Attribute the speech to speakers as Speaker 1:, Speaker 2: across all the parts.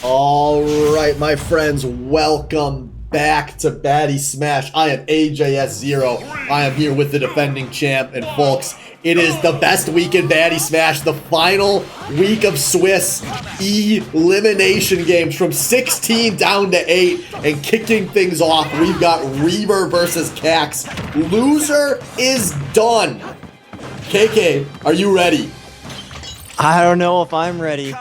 Speaker 1: All right, my friends, welcome back to Baddy Smash. I am AJS0. I am here with the defending champ, and folks, it is the best week in Baddy Smash, the final week of Swiss elimination games from 16 down to 8, and kicking things off, we've got Reaver versus Cax. Loser is done. KK, are you ready?
Speaker 2: I don't know if I'm ready,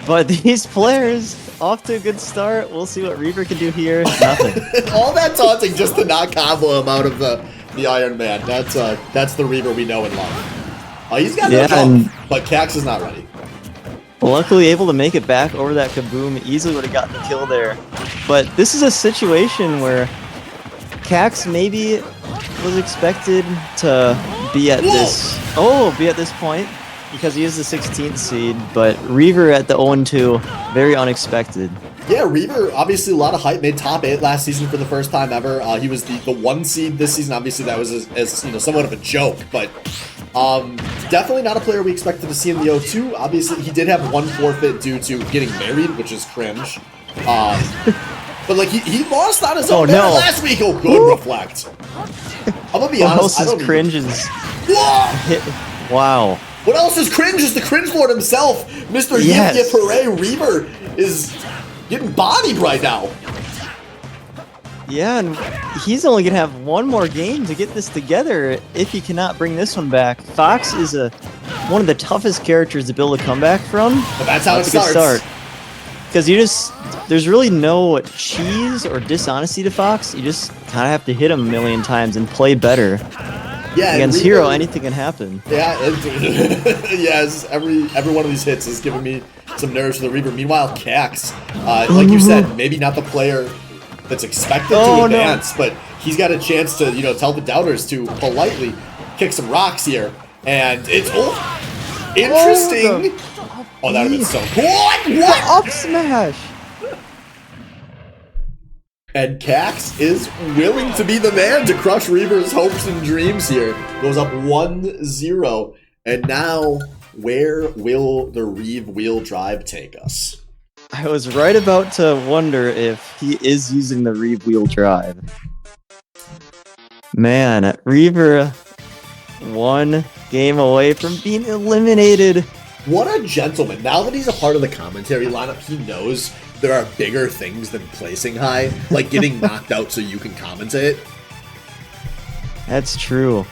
Speaker 2: but these players off to a good start. We'll see what Reaver can do here. Nothing.
Speaker 1: All that taunting just to not combo him out of the Iron Man. That's the Reaver we know and love. He's got no jump, but Cax is not ready.
Speaker 2: Luckily able to make it back over that kaboom. Easily would have gotten the kill there. But this is a situation where Cax maybe was expected to be at this point, because he is the 16th seed, but Reaver at the 0-2, very unexpected.
Speaker 1: Yeah, Reaver, obviously a lot of hype, made top 8 last season for the first time ever. He was the 1 seed this season. Obviously that was as somewhat of a joke, but definitely not a player we expected to see in the 0-2. Obviously he did have one forfeit due to getting married, which is cringe. But like he lost on his own last week. Oh, good reflect. I'm gonna be honest.
Speaker 2: What else is cringe is wow.
Speaker 1: What else is cringe is the cringe lord himself, Mr. Yes. Hooray. Reaver is getting bodied right now.
Speaker 2: Yeah, and he's only gonna have one more game to get this together if he cannot bring this one back. Fox is one of the toughest characters to build a comeback from.
Speaker 1: But that's how it starts.
Speaker 2: Because there's really no cheese or dishonesty to Fox. You just kind of have to hit him a million times and play better. Yeah, against Reaver, Hero, anything can happen.
Speaker 1: Yeah, yes. Every one of these hits is giving me some nerves for the Reaver. Meanwhile, Cax, like you said, maybe not the player that's expected to advance, but he's got a chance to tell the doubters to politely kick some rocks here, and it's interesting. Oh, that would have been so cool. What?
Speaker 2: Up smash.
Speaker 1: And Cax is willing to be the man to crush Reaver's hopes and dreams here. Goes up 1-0. And now, where will the Reave wheel drive take us?
Speaker 2: I was right about to wonder if he is using the Reave wheel drive. Man, Reaver 1 game away from being eliminated.
Speaker 1: What a gentleman. Now that he's a part of the commentary lineup, he knows there are bigger things than placing high, like getting knocked out so you can commentate.
Speaker 2: That's true.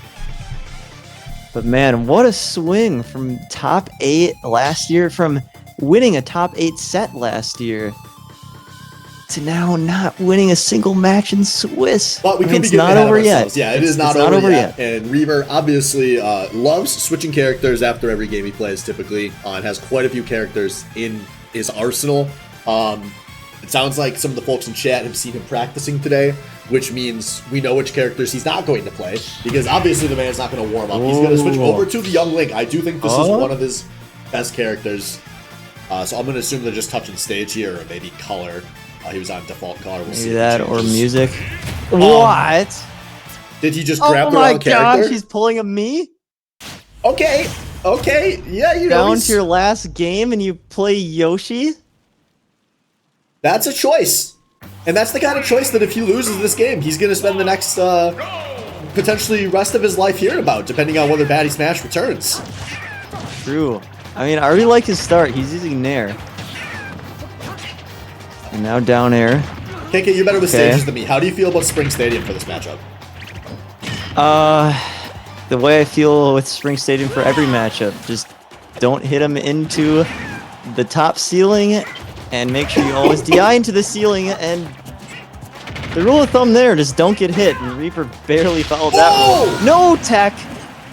Speaker 2: But man, what a swing from top 8 last year, from winning a top 8 set last year, to now not winning a single match in Swiss.
Speaker 1: But we it's not over yet. Yeah, it's not over yet. And Reaver obviously loves switching characters after every game he plays, typically, and has quite a few characters in his arsenal. It sounds like some of the folks in chat have seen him practicing today, which means we know which characters he's not going to play, because obviously the man's not going to warm up. He's going to switch over to the Young Link. I do think this is one of his best characters, so I'm going to assume they're just touching stage here, or maybe color. He was on default color. We'll see
Speaker 2: that or music. What?
Speaker 1: Did he just grab the wrong character?
Speaker 2: Oh my gosh, he's pulling a me?
Speaker 1: Okay, yeah,
Speaker 2: down to your last game and you play Yoshi?
Speaker 1: That's a choice. And that's the kind of choice that if he loses this game, he's going to spend the next, potentially rest of his life hearing about, depending on whether Baddy Smash returns.
Speaker 2: True. I mean, I already like his start. He's using Nair. And now down air.
Speaker 1: KK, you're better with stages than me. How do you feel about Spring Stadium for this matchup?
Speaker 2: The way I feel with Spring Stadium for every matchup. Just don't hit him into the top ceiling, and make sure you always DI into the ceiling, and the rule of thumb there, just don't get hit, and Reaper barely followed that rule. No tech!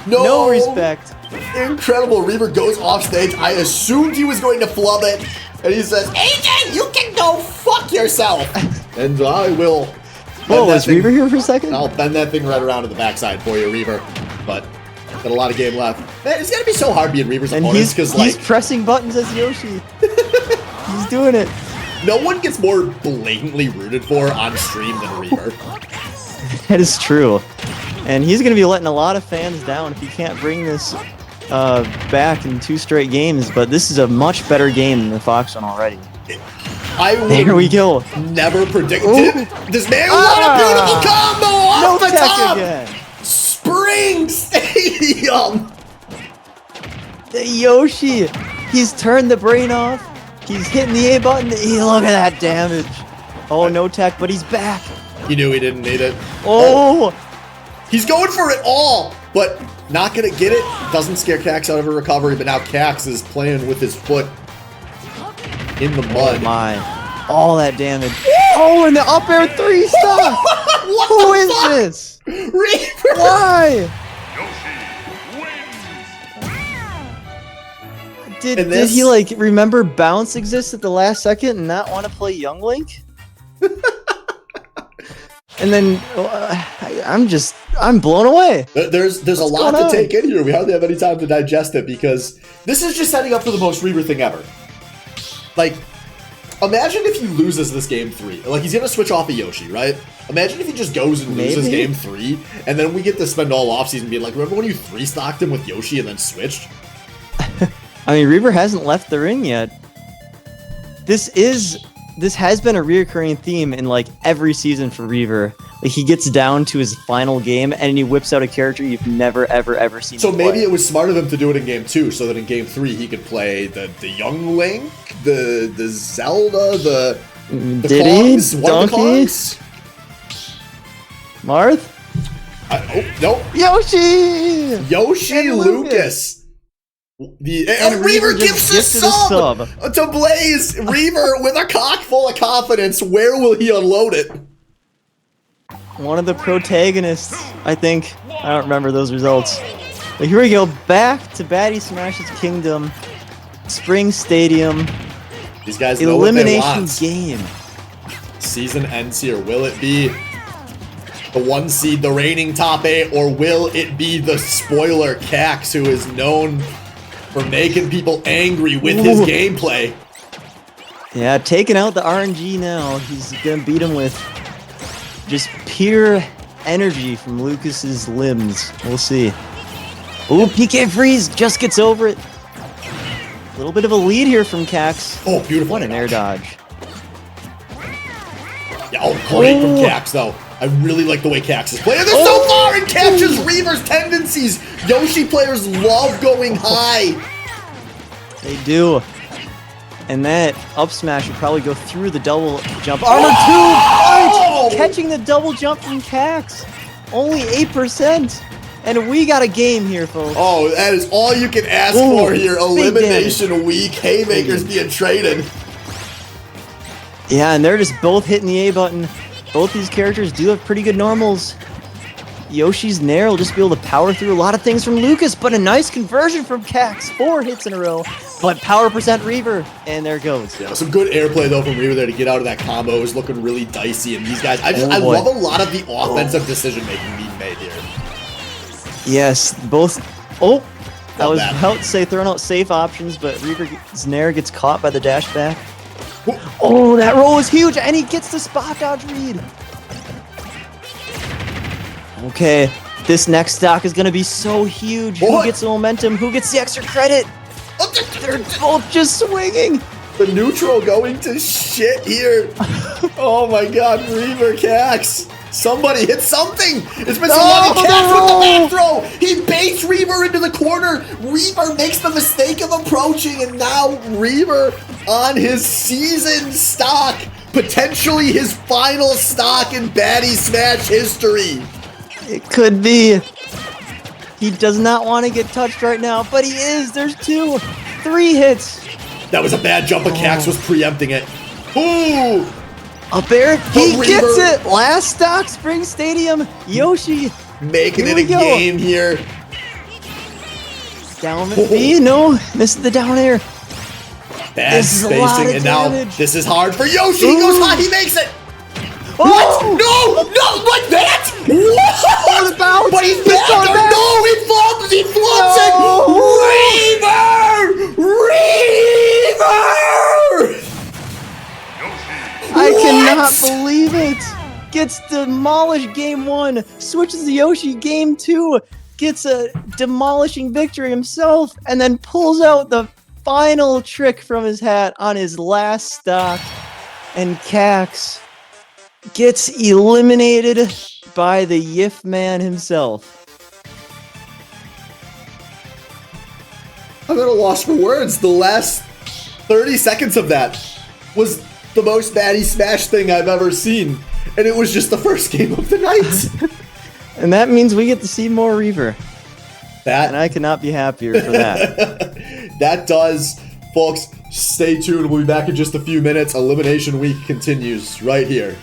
Speaker 2: No respect.
Speaker 1: Incredible. Reaver goes off stage. I assumed he was going to flub it. And he says, AJ, you can go fuck yourself. And I will.
Speaker 2: Whoa, is Reaver here for a second?
Speaker 1: I'll bend that thing right around to the backside for you, Reaver. But got a lot of game left. Man, it's going to be so hard being Reaver's opponents.
Speaker 2: And he's pressing buttons as Yoshi. He's doing it.
Speaker 1: No one gets more blatantly rooted for on stream than Reaver.
Speaker 2: That is true. And he's going to be letting a lot of fans down if he can't bring this back in 2 straight games, but this is a much better game than the Fox one already. There we go.
Speaker 1: Never predicted this man. What a beautiful combo off the top. Again. Spring Stadium.
Speaker 2: The Yoshi, he's turned the brain off. He's hitting the A button. Look at that damage. Oh, no tech, but he's back.
Speaker 1: He knew he didn't need it.
Speaker 2: Oh.
Speaker 1: He's going for it all, but not going to get it. Doesn't scare Cax out of a recovery, but now Cax is playing with his foot in the mud.
Speaker 2: Oh my. All that damage. Oh, and the up air 3 stock. Who is this?
Speaker 1: Reaper.
Speaker 2: Why? Did he like remember bounce exists at the last second and not want to play Young Link? And then I'm blown away.
Speaker 1: There's a lot to take in here. We hardly have any time to digest it because this is just setting up for the most Reaver thing ever. Like, imagine if he loses this game 3. Like, he's gonna switch off a Yoshi, right? Imagine if he just goes and loses game 3, and then we get to spend all offseason being like, remember when you 3-stocked him with Yoshi and then switched?
Speaker 2: I mean, Reaver hasn't left the ring yet. This has been a reoccurring theme in like every season for Reaver. Like, he gets down to his final game and he whips out a character you've never ever seen.
Speaker 1: So maybe it was smart of him to do it in game 2, so that in game 3 he could play the Young Link, the Zelda, the Kongs, one of the Kongs.
Speaker 2: Marth?
Speaker 1: No. Yoshi Lucas. And Reaver gives a sub to Blaze. Reaver with a cock full of confidence. Where will he unload it?
Speaker 2: One of the protagonists, I think. I don't remember those results. But here we go. Back to Baddy Smash's Kingdom. Spring Stadium.
Speaker 1: These guys know what they want.
Speaker 2: Elimination game.
Speaker 1: Season ends here. Will it be the 1 seed, the reigning top 8, or will it be the spoiler Cax, who is known for making people angry with his gameplay?
Speaker 2: Yeah, taking out the RNG now. He's gonna beat him with just pure energy from Lucas's limbs. We'll see. Ooh, PK Freeze just gets over it. A little bit of a lead here from Cax.
Speaker 1: Oh, beautiful.
Speaker 2: What an air dodge.
Speaker 1: Yeah, great from Cax, though. I really like the way Cax is playing this so far and catches Reaver's tendencies. Yoshi players love going high.
Speaker 2: They do. And that up smash would probably go through the double jump. Armor 2! Right! Catching the double jump from Cax. Only 8%. And we got a game here, folks.
Speaker 1: Oh, that is all you can ask for here. Elimination week. Haymakers being traded.
Speaker 2: Yeah, and they're just both hitting the A button. Both these characters do have pretty good normals. Yoshi's Nair will just be able to power through a lot of things from Lucas, but a nice conversion from Cax. 4 hits in a row, but power percent Reaver, and there it goes.
Speaker 1: Yeah, some good airplay though from Reaver there to get out of that combo. It was looking really dicey, and these guys, I love a lot of the offensive decision making being made here.
Speaker 2: Yes, both. Oh, I was about to say throwing out safe options, but Reaver's Nair gets caught by the dash back. Oh, that roll is huge, and he gets the spot dodge read. Okay, this next stock is going to be so huge. Who gets the momentum? Who gets the extra credit? They're both just swinging.
Speaker 1: The neutral going to shit here. Oh my god, Reaver Cax. Somebody hit something. It's been so long. Cax with the back throw. He baits Reaver into the corner. Reaver makes the mistake of approaching, and now Reaver on his season stock. Potentially his final stock in Baddy Smash history.
Speaker 2: It could be. He does not want to get touched right now, but he is. There's 2, 3 hits.
Speaker 1: That was a bad jump, but Cax was preempting it. Ooh!
Speaker 2: Up there, he gets it. Last stock, Spring Stadium. Yoshi
Speaker 1: making it a game here.
Speaker 2: Down with B. No, missed the down air.
Speaker 1: Bad spacing, and now this is hard for Yoshi. He goes high, he makes it. What? No! No! Like that? What? But he's back there! No! He floods it! Reaver!
Speaker 2: I cannot believe it! Gets demolished game 1, switches to Yoshi game 2, gets a demolishing victory himself, and then pulls out the final trick from his hat on his last stock. And Cax gets eliminated by the Yif Man himself.
Speaker 1: I'm at a loss for words. The last 30 seconds of that was the most Baddy Smash thing I've ever seen. And it was just the first game of the night.
Speaker 2: And that means we get to see more Reaver.
Speaker 1: And
Speaker 2: I cannot be happier for that.
Speaker 1: That does. Folks, stay tuned. We'll be back in just a few minutes. Elimination Week continues right here.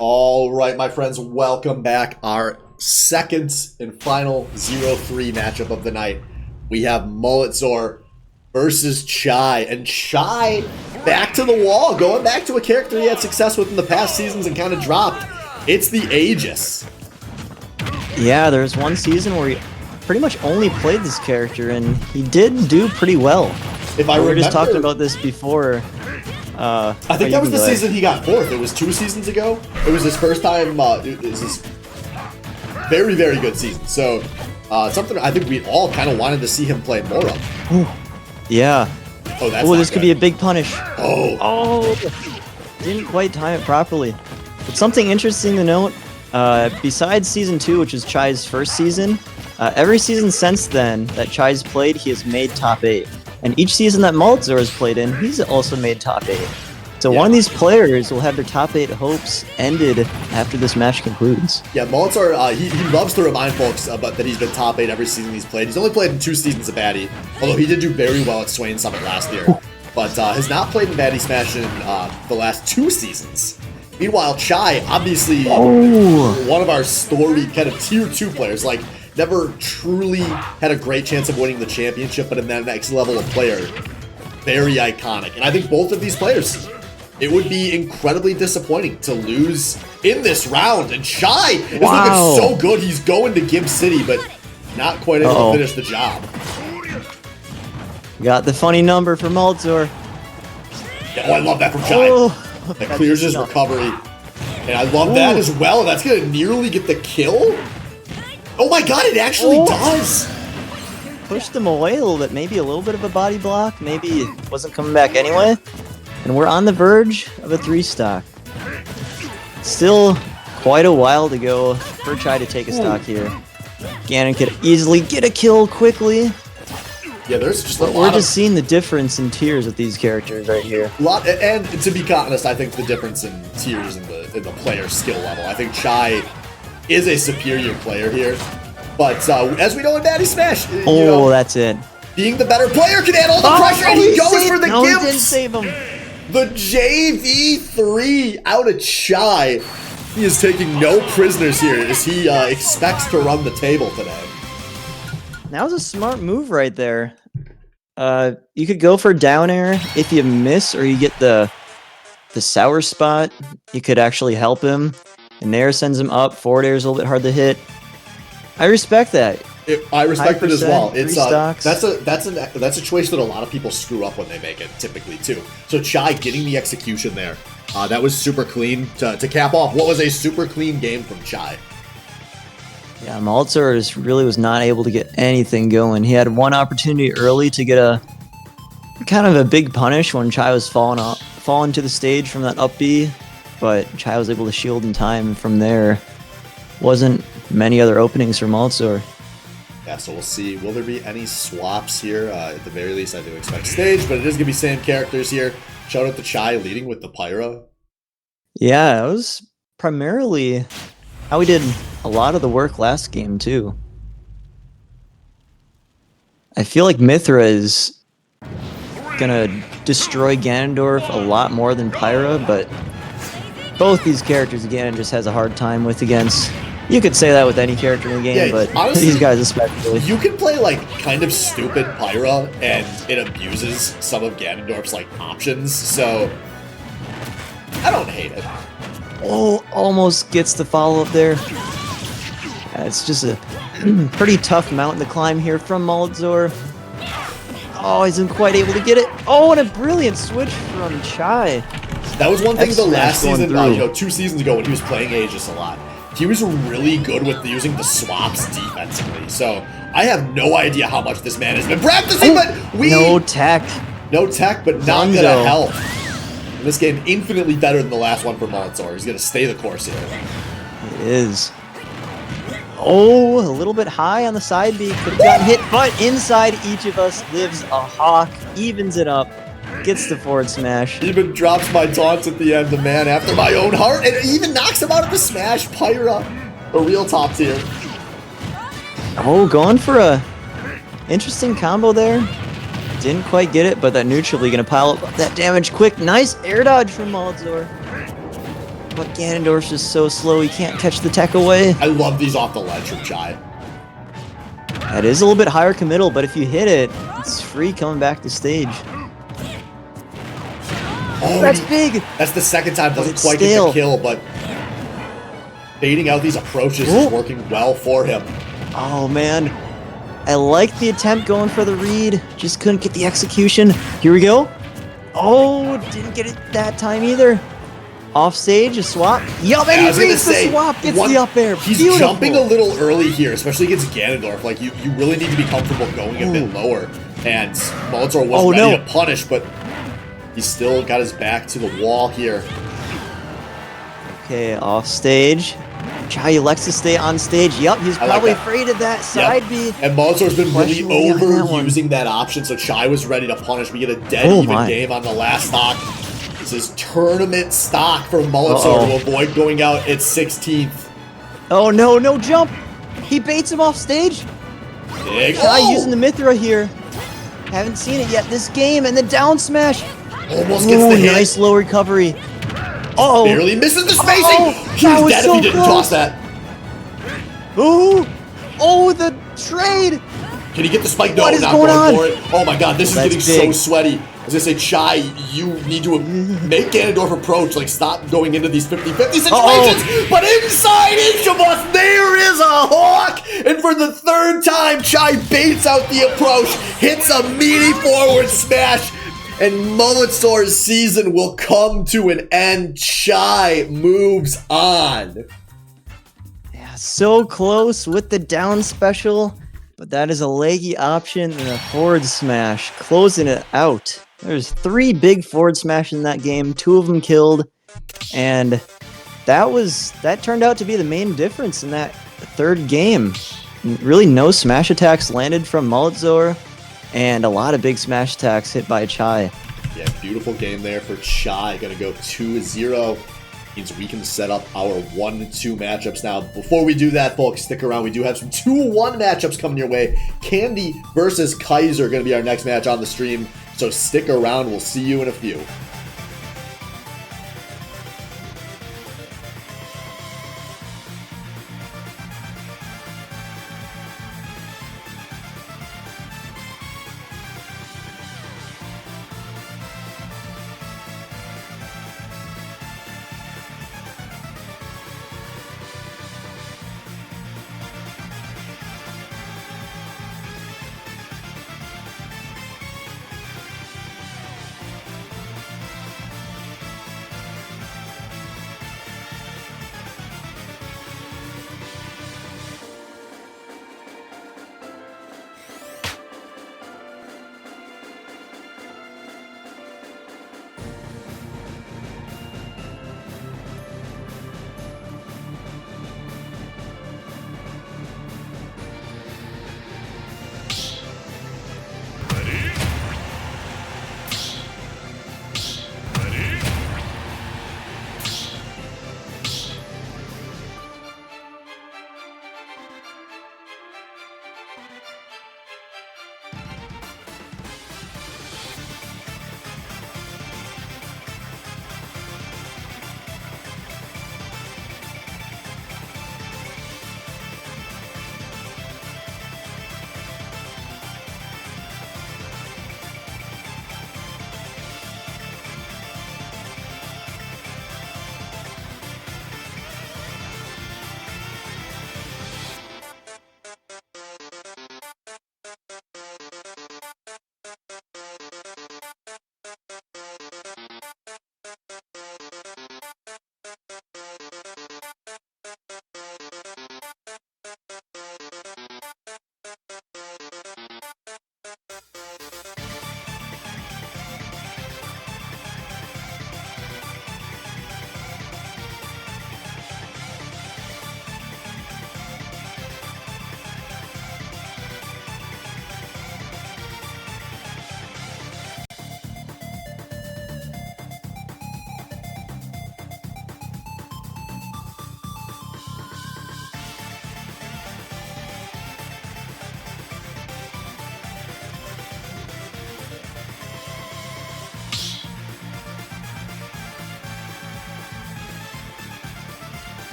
Speaker 1: All right, my friends, welcome back. Our second and final 0-3 matchup of the night. We have Mulletzor versus Chai. And Chai back to the wall, going back to a character he had success with in the past seasons and kind of dropped. It's the Aegis.
Speaker 2: Yeah, there was one season where he pretty much only played this character, and he did do pretty well.
Speaker 1: If I
Speaker 2: we were just talking about this before.
Speaker 1: I think that was the season he got fourth. It was 2 seasons ago. It was his first time. It was his very, very good season. So something I think we all kind of wanted to see him play more of.
Speaker 2: Yeah.
Speaker 1: Oh, that's
Speaker 2: this could be a big punish.
Speaker 1: Oh.
Speaker 2: Didn't quite time it properly. But something interesting to note, besides Season 2, which is Chai's first season, every season since then that Chai's played, he has made top 8. And each season that Maltzor has played in, he's also made top 8. So one of these players will have their top 8 hopes ended after this match concludes.
Speaker 1: Yeah, Maltzor, he loves to remind folks that he's been top 8 every season he's played. He's only played in 2 seasons of Baddy, although he did do very well at Swain Summit last year. But has not played in Baddy Smash in the last 2 seasons. Meanwhile, Chai, obviously one of our storied kind of tier 2 players, like never truly had a great chance of winning the championship, but in that next level of player, very iconic. And I think both of these players, it would be incredibly disappointing to lose in this round. And Chai is looking so good. He's going to Gimp City, but not quite able to finish the job.
Speaker 2: Got the funny number for Maltzor.
Speaker 1: Yeah, I love that from Chai. That clears his recovery. And I love that as well. That's going to nearly get the kill. Oh my god, it actually does.
Speaker 2: Pushed him away a little bit. Maybe a little bit of a body block. Maybe it wasn't coming back anyway. And we're on the verge of a 3 stock. Still quite a while to go for Chai to take a stock here. Ganon could easily get a kill quickly.
Speaker 1: Yeah, there's just a lot.
Speaker 2: We're just seeing the difference in tiers with these characters right here.
Speaker 1: And to be honest, I think the difference in tiers in the player skill level. I think Chai is a superior player here. But as we know in Baddy Smash, you know,
Speaker 2: that's it.
Speaker 1: Being the better player can add all the pressure, and he goes for the
Speaker 2: Gimps.
Speaker 1: He
Speaker 2: didn't save him.
Speaker 1: The JV3 out of Chai. He is taking no prisoners here as he expects to run the table today.
Speaker 2: That was a smart move right there. You could go for down air if you miss or you get the sour spot. You could actually help him. And Nair sends him up. Forward air is a little bit hard to hit. I respect that.
Speaker 1: I respect it as well. It's that's a choice that a lot of people screw up when they make it, typically too. So Chai getting the execution there, that was super clean to cap off what was a super clean game from Chai.
Speaker 2: Yeah, Maltzor really was not able to get anything going. He had one opportunity early to get a kind of a big punish when Chai was falling to the stage from that up B, but Chai was able to shield in time. From there, wasn't many other openings for Maltzor.
Speaker 1: Yeah, so we'll see. Will there be any swaps here? At the very least, I do expect stage, but it is going to be same characters here. Shout out to Chai leading with the Pyra.
Speaker 2: Yeah, it was primarily how we did a lot of the work last game, too. I feel like Mithra is going to destroy Ganondorf a lot more than Pyra, but both these characters Ganon just has a hard time with against. You could say that with any character in the game, but honestly, these guys especially.
Speaker 1: You can play, like, kind of stupid Pyra, and it abuses some of Ganondorf's, like, options, so I don't hate it.
Speaker 2: Oh, almost gets the follow-up there. Yeah, it's just a pretty tough mountain to climb here from Maltzor. Oh, he's not quite able to get it. Oh, and a brilliant switch from Chai.
Speaker 1: That was one thing the last season, 2 seasons ago when he was playing Aegis a lot. He was really good with using the swaps defensively. So I have no idea how much this man has been practicing, but
Speaker 2: no tech,
Speaker 1: but not gonna help. And this game infinitely better than the last one for Maltzor. He's gonna stay the course here.
Speaker 2: It is. Oh, a little bit high on the side B. Could have gotten hit, but inside each of us lives a hawk. Evens it up. Gets the forward smash.
Speaker 1: Even drops my taunts at the end, the man after my own heart, and even knocks him out of the smash. Pyra, a real top tier.
Speaker 2: Oh, going for a interesting combo there. Didn't quite get it, but that neutrally gonna pile up that damage quick. Nice air dodge from Maltzor. But Ganondorf's just so slow, he can't catch the tech away.
Speaker 1: I love these off the ledge from Chai.
Speaker 2: That is a little bit higher committal, but if you hit it, it's free coming back to stage. Oh, that's big!
Speaker 1: That's the second time, doesn't quite get the kill, but baiting out these approaches is working well for him.
Speaker 2: Oh man, I like the attempt going for the read, just couldn't get the execution. Here we go. Oh, didn't get it that time either. Off stage, a swap. Yup, and he reads the swap, gets the up air.
Speaker 1: He's jumping a little early here, especially against Ganondorf. Like, you really need to be comfortable going a bit lower. And Molitor was ready to punish, but he's still got his back to the wall here.
Speaker 2: Okay, off stage. Chai elects to stay on stage. Yup, he's probably afraid of that side B.
Speaker 1: And Molitor's been really overusing that option, so Chai was ready to punish. We get a dead even game on the last stock. This is tournament stock for Molitor to avoid going out at 16th.
Speaker 2: Oh no, no jump! He baits him off stage. Chai using the Mithra here. Haven't seen it yet this game, and the down smash.
Speaker 1: Almost gets the hit.
Speaker 2: Nice low recovery.
Speaker 1: Barely misses the spacing. He was dead if he didn't toss that.
Speaker 2: Oh, the trade.
Speaker 1: Can he get the spike? No, not going for it. Oh my god, this is getting so sweaty. I was gonna say, Chai, you need to make Ganondorf approach. Like, stop going into these 50-50 situations. But inside Incubus, there is a hawk. And for the third time, Chai baits out the approach, hits a meaty forward smash. And Molitor's season will come to an end. Chai moves on.
Speaker 2: Yeah, so close with the down special. But that is a leggy option and a forward smash, closing it out. There's 3 big forward smash in that game, 2 of them killed, and that turned out to be the main difference in that third game. Really no smash attacks landed from Molitor, and a lot of big smash attacks hit by Chai.
Speaker 1: Yeah, beautiful game there for Chai. Gonna go 2-0. Means we can set up our 1-2 matchups now. Before we do that, folks, stick around. We do have some 2-1 matchups coming your way. Candy versus Kaiser going to be our next match on the stream. So stick around. We'll see you in a few.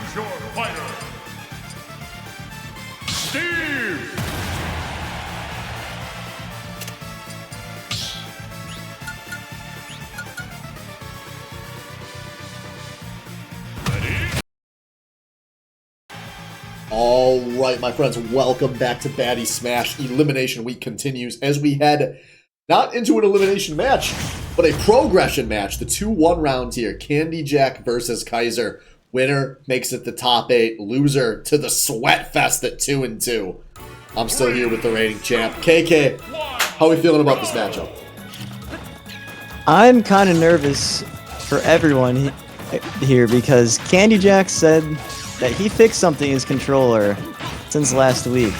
Speaker 3: Choose your fighter. Steve!
Speaker 1: All right, my friends, welcome back to Baddy Smash. Elimination Week continues as we head not into an elimination match, but a progression match. The 2-1 round here, Candy Jack versus Kaiser. Winner makes it the top 8. Loser to the Sweat Fest at 2-2. I'm still here with the reigning champ. KK, how are we feeling about this matchup?
Speaker 2: I'm kind of nervous for everyone here because Candy Jack said that he fixed something in his controller since last week.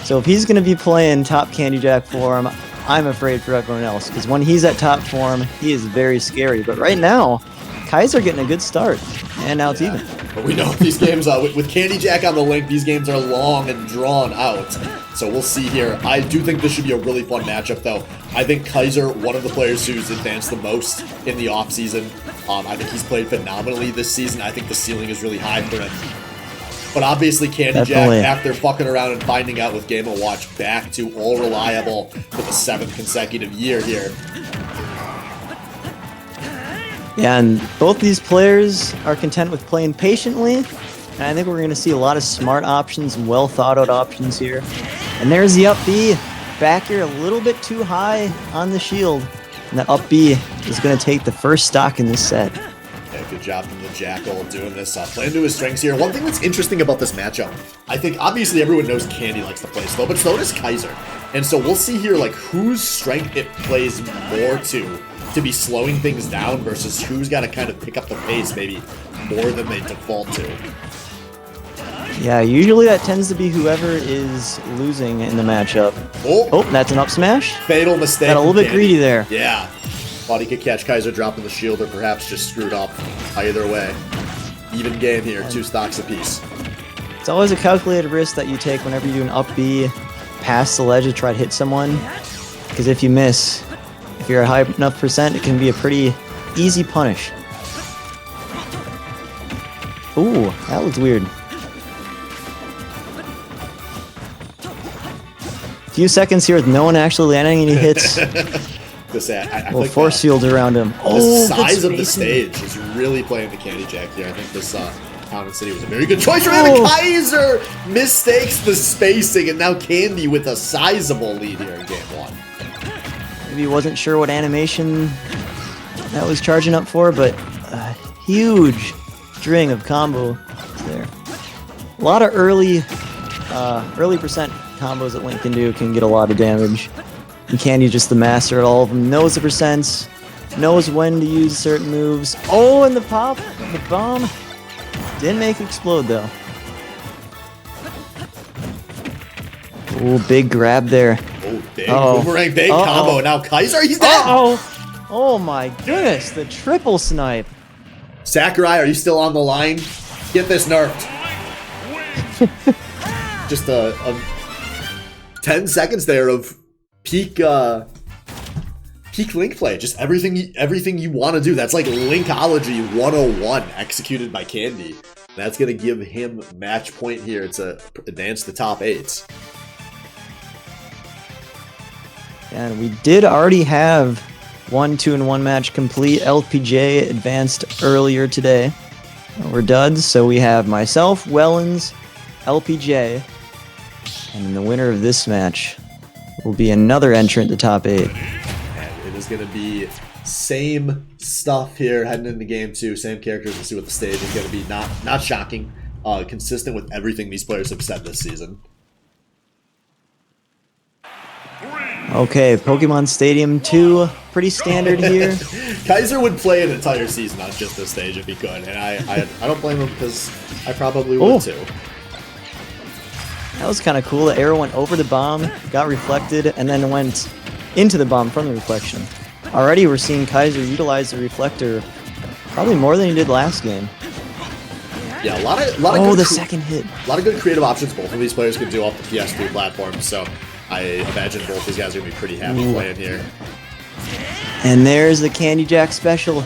Speaker 2: So if he's going to be playing top Candy Jack form, I'm afraid for everyone else, because when he's at top form, he is very scary. But right now, Kaiser getting a good start, and now it's even.
Speaker 1: But we know these games, with Candy Jack on the link, these games are long and drawn out. So we'll see here. I do think this should be a really fun matchup, though. I think Kaiser, one of the players who's advanced the most in the offseason. I think he's played phenomenally this season. I think the ceiling is really high for him. But obviously, Candy Jack, after fucking around and finding out with Game & Watch, back to all reliable for the 7th consecutive year here.
Speaker 2: Yeah, and both these players are content with playing patiently, and I think we're going to see a lot of smart options and well-thought-out options here. And there's the up B, back here a little bit too high on the shield, and that up B is going to take the first stock in this set.
Speaker 1: Yeah, good job from the Jackal doing this, playing to his strengths here. One thing that's interesting about this matchup, I think obviously everyone knows Candy likes to play slow, but so does Kaiser. And so we'll see here like whose strength it plays more to be slowing things down versus who's got to kind of pick up the pace maybe more than they default to.
Speaker 2: Yeah, usually that tends to be whoever is losing in the matchup. Oh, that's an up smash.
Speaker 1: Fatal mistake.
Speaker 2: Got a little bit greedy there.
Speaker 1: Yeah. Thought he could catch Kaiser dropping the shield or perhaps just screwed up. Either way. Even game here, 2 stocks apiece.
Speaker 2: It's always a calculated risk that you take whenever you do an up B past the ledge to try to hit someone. Because if you miss, if you're a high enough percent, it can be a pretty easy punish. Ooh, that looks weird. Few seconds here with no one actually landing any hits.
Speaker 1: I
Speaker 2: force field around him.
Speaker 1: The size of the stage is really playing the Candy Jack here. I think this Town and City was a very good choice for him. Kaiser mistakes the spacing, and now Candy with a sizable lead here in game 1.
Speaker 2: Maybe he wasn't sure what animation that was charging up for, but a huge string of combo there. A lot of early percent combos that Link can do can get a lot of damage. And Candy, just the master at all of them, knows the percents, knows when to use certain moves. Oh, and the pop, the bomb, didn't make it explode though. Oh, big grab there.
Speaker 1: Oh, big boomerang, big combo. Now Kaiser, he's dead.
Speaker 2: Oh my goodness, the triple snipe.
Speaker 1: Sakurai, are you still on the line? Get this nerfed. Just a 10 seconds there of peak Link play. Just everything you want to do. That's like Linkology 101 executed by Candy. That's going to give him match point here to advance the top 8s.
Speaker 2: And we did already have 1 2-1 match complete. LPJ advanced earlier today. We're duds, so we have myself, Wellens, LPJ, and the winner of this match will be another entrant to top 8.
Speaker 1: And it is going to be same stuff here heading into game 2. Same characters. We'll see what the stage is going to be. Not shocking. Consistent with everything these players have said this season.
Speaker 2: Okay, Pokemon Stadium 2, pretty standard here.
Speaker 1: Kaiser would play an entire season on just this stage if he could, and I don't blame him because I probably would too.
Speaker 2: That was kind of cool. The arrow went over the bomb, got reflected, and then went into the bomb from the reflection. Already we're seeing Kaiser utilize the reflector probably more than he did last game.
Speaker 1: Yeah, a lot of good
Speaker 2: second hit.
Speaker 1: A lot of good creative options both of these players can do off the PS3 platform, so I imagine both these guys are going to be pretty happy playing here.
Speaker 2: And there's the Candy Jack special.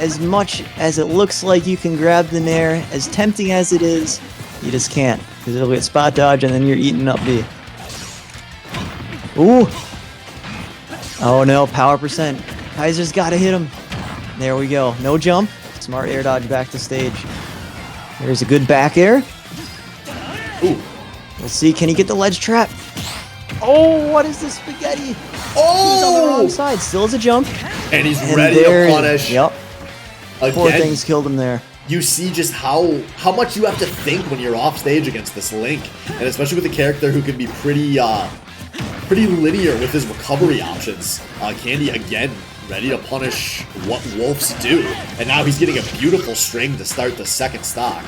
Speaker 2: as much as it looks like you can grab the Nair, as tempting as it is, you just can't. Because it'll get spot dodge and then you're eating up B. Ooh! Oh no, power percent. Kaiser's gotta hit him. There we go. No jump. Smart air dodge back to stage. There's a good back air.
Speaker 1: Ooh.
Speaker 2: We'll see, can he get the ledge trap? Oh, what is this spaghetti?
Speaker 1: Oh!
Speaker 2: He's on the wrong side, still has a jump.
Speaker 1: And he's ready to punish.
Speaker 2: Yep.
Speaker 1: Again,
Speaker 2: Poor things killed him there.
Speaker 1: You see just how much you have to think when you're off stage against this Link. And especially with a character who can be pretty linear with his recovery options. Candy, again, ready to punish what Wolves do. And now he's getting a beautiful string to start the second stock.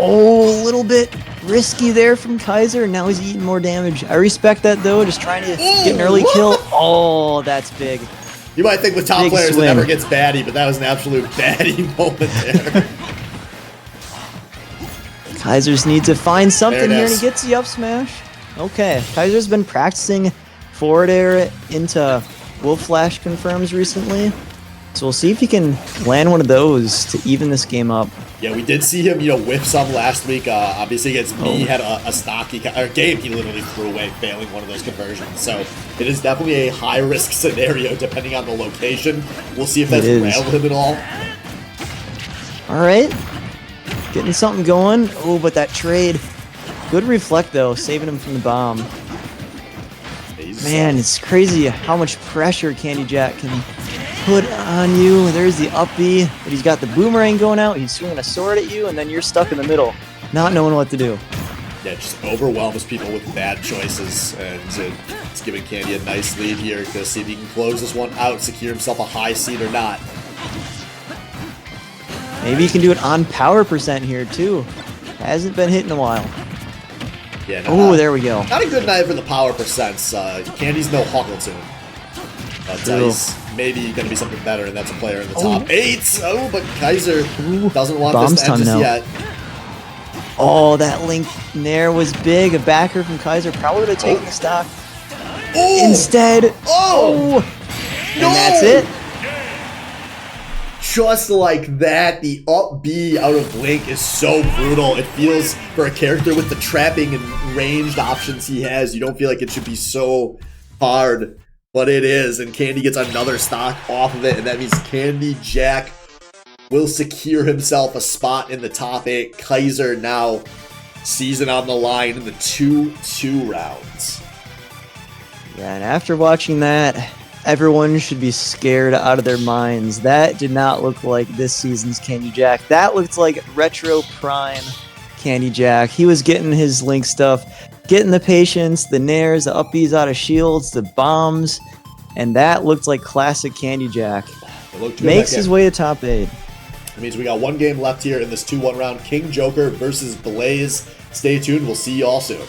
Speaker 2: Oh, a little bit risky there from Kaiser, and now he's eating more damage. I respect that, though, just trying to get an early kill. Oh, that's big.
Speaker 1: You might think with top
Speaker 2: Big
Speaker 1: players
Speaker 2: swing.
Speaker 1: it never gets Baddy, but that was an absolute Baddy moment there.
Speaker 2: Kaiser's need to find something
Speaker 1: There it
Speaker 2: here, and
Speaker 1: is.
Speaker 2: he gets the up smash. Okay, Kaiser's been practicing forward air into Wolf Flash confirms recently, so we'll see if he can land one of those to even this game up.
Speaker 1: Yeah, we did see him, whiff some last week. Obviously against me, had a stock game he literally threw away, failing one of those conversions. So it is definitely a high-risk scenario depending on the location. We'll see if that's
Speaker 2: It is.
Speaker 1: railed him at all.
Speaker 2: All right, getting something going. Oh, but that trade. Good reflect, though, saving him from the bomb. Man, it's crazy how much pressure Candy Jack can put on you. There's the up B, but he's got the boomerang going out. He's swinging a sword at you, and then you're stuck in the middle, not knowing what to do.
Speaker 1: Yeah, just overwhelms people with bad choices, and it's giving Candy a nice lead here to see if he can close this one out, secure himself a high seed or not.
Speaker 2: Maybe he can do it on power percent here, too. Hasn't been hit in a while.
Speaker 1: Yeah,
Speaker 2: Oh, there we go.
Speaker 1: Not a good night for the power percents. Candy's no Huckleton. But he's maybe going to be something better, and that's a player in the top 8. Oh, but Kaiser doesn't want
Speaker 2: Bomb's
Speaker 1: this to end
Speaker 2: time
Speaker 1: just
Speaker 2: now.
Speaker 1: yet.
Speaker 2: Oh, that Link Nair was big. A backer from Kaiser probably would have taken the stock.
Speaker 1: Oh!
Speaker 2: Instead,
Speaker 1: Oh!
Speaker 2: and
Speaker 1: No!
Speaker 2: that's it.
Speaker 1: Just like that, the up B out of Link is so brutal. It feels, for a character with the trapping and ranged options he has, you don't feel like it should be so hard, but it is. And Candy gets another stock off of it, and that means Candy Jack will secure himself a spot in the top 8. Kaiser now season on the line in the 2-2 rounds.
Speaker 2: Yeah, and after watching that, everyone should be scared out of their minds. That did not look like this season's Candy Jack. That looked like retro prime Candy Jack. He was getting his Link stuff, getting the patience, the nairs, the up Bs out of shields, the bombs, and that looked like classic Candy Jack.
Speaker 1: It looked good
Speaker 2: Makes
Speaker 1: that
Speaker 2: his
Speaker 1: game.
Speaker 2: way to top 8.
Speaker 1: It means we got one game left here in this 2-1 round. King Joker versus Blaze. Stay tuned. We'll see you all soon.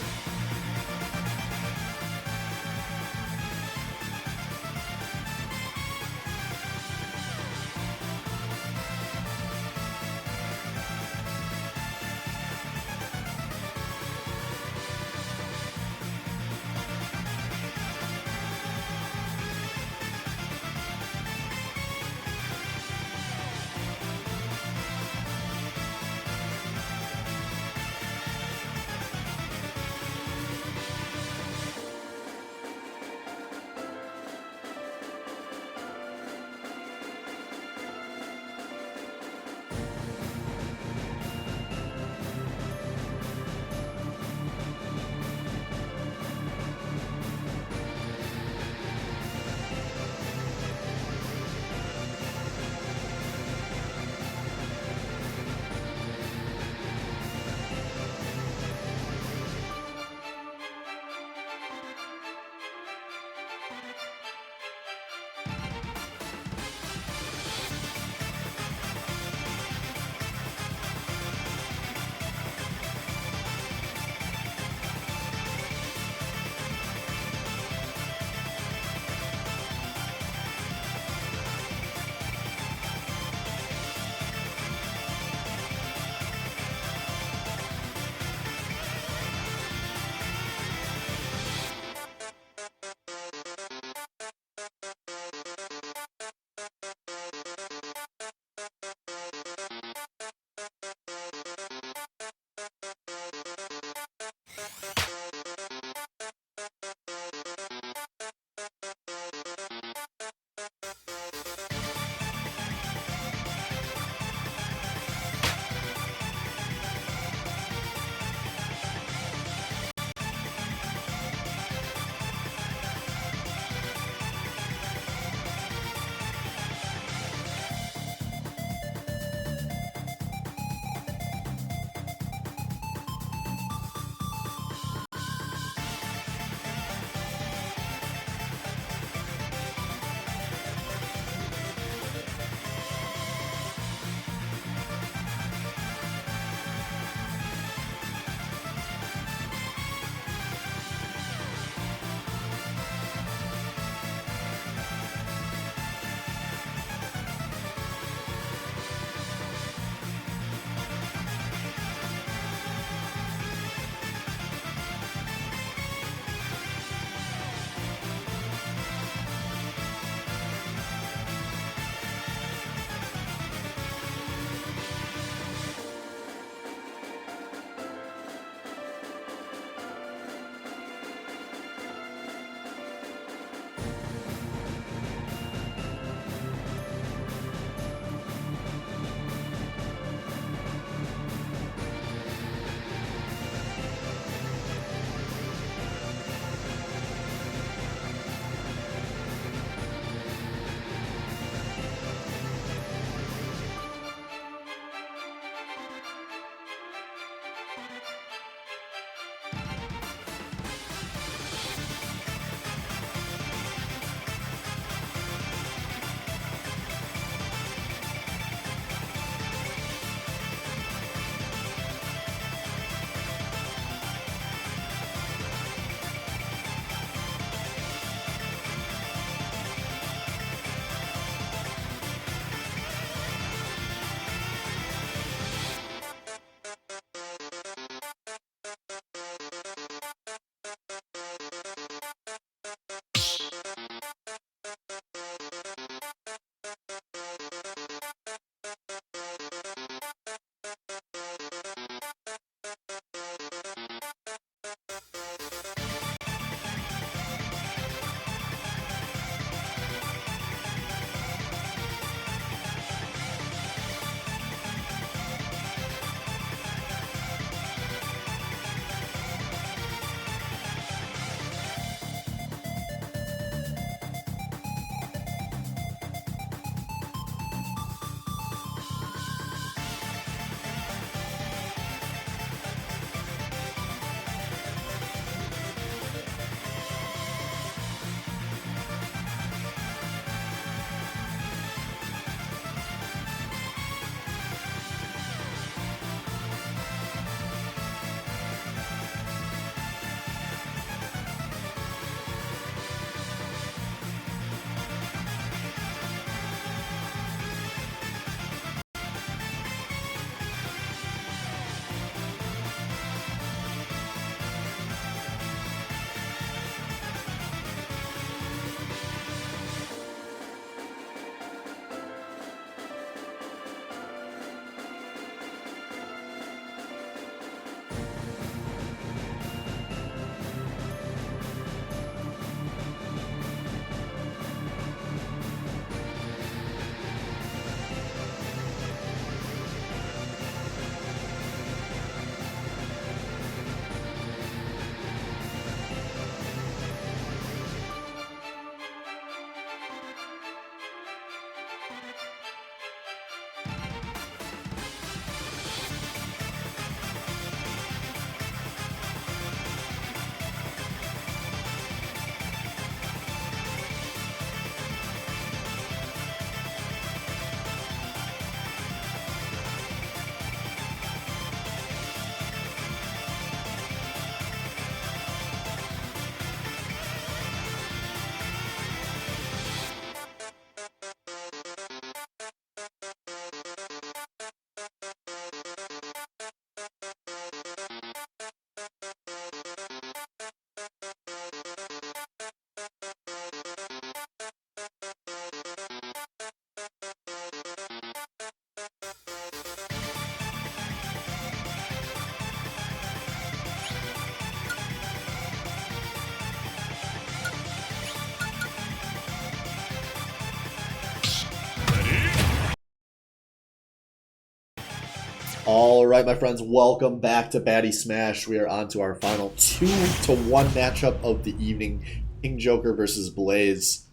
Speaker 1: All right, my friends, welcome back to Baddy Smash. We are on to our final 2-1 matchup of the evening. King Joker versus Blaze.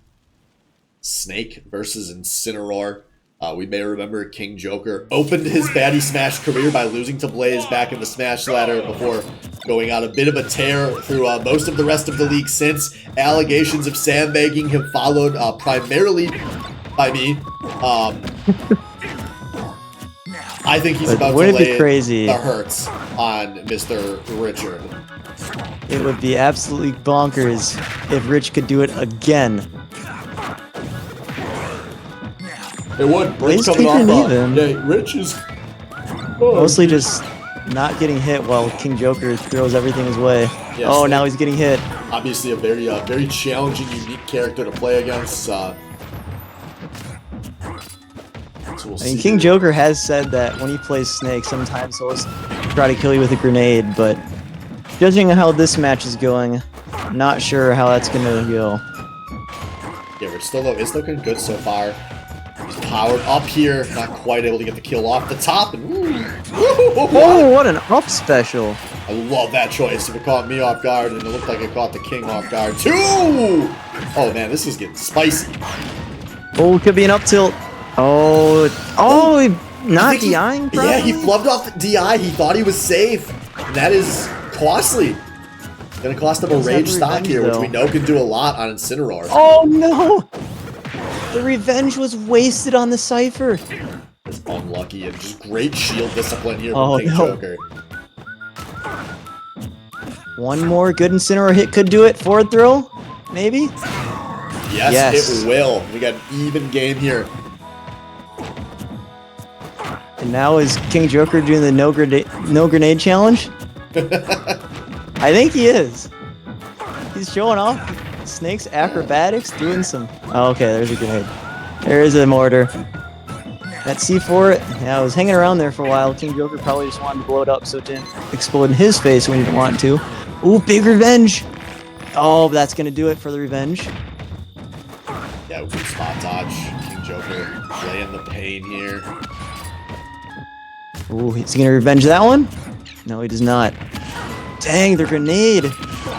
Speaker 1: Snake versus Incineroar. We may remember King Joker opened his Baddy Smash career by losing to Blaze back in the Smash ladder before going on a bit of a tear through most of the rest of the league since. Allegations of sandbagging have followed primarily by me. I think he's about to lay the hurts on Mr. Richard.
Speaker 2: It would be absolutely bonkers if Rich could do it again.
Speaker 1: It would.
Speaker 2: Blaze keeping even.
Speaker 1: Yeah, Rich is
Speaker 2: mostly just not getting hit while King Joker throws everything his way. Yes, oh, now he's getting hit.
Speaker 1: Obviously, a very challenging, unique character to play against. So we'll see.
Speaker 2: King Joker has said that when he plays Snake, sometimes he'll try to kill you with a grenade, but judging on how this match is going, not sure how that's gonna go.
Speaker 1: Yeah, it's looking good so far. He's powered up here, not quite able to get the kill off the top. And
Speaker 2: oh, what an up special!
Speaker 1: I love that choice. If it caught me off guard, and it looked like it caught the King off guard too. Oh man, this is getting spicy.
Speaker 2: Oh, it could be an up tilt. Oh, not DIing?
Speaker 1: Yeah, he flubbed off the DI. He thought he was safe. And that is costly. Gonna cost him a rage stock here, which we know can do a lot on Incineroar.
Speaker 2: Oh no! The revenge was wasted on the Cypher.
Speaker 1: It's unlucky and just great shield discipline here from King Joker.
Speaker 2: One more good Incineroar hit could do it. Forward throw, maybe?
Speaker 1: Yes, it will. We got an even game here.
Speaker 2: And now is King Joker doing the no grenade challenge? I think he is. He's showing off Snake's acrobatics, doing some... Oh, okay, there's a grenade. There is a mortar. That C4, yeah, it was hanging around there for a while. King Joker probably just wanted to blow it up so it didn't explode in his face when he didn't want to. Ooh, big revenge! Oh, that's gonna do it for the revenge.
Speaker 1: Yeah, good spot dodge. King Joker laying the pain here.
Speaker 2: Ooh, is he gonna revenge that one? No, he does not. Dang, the grenade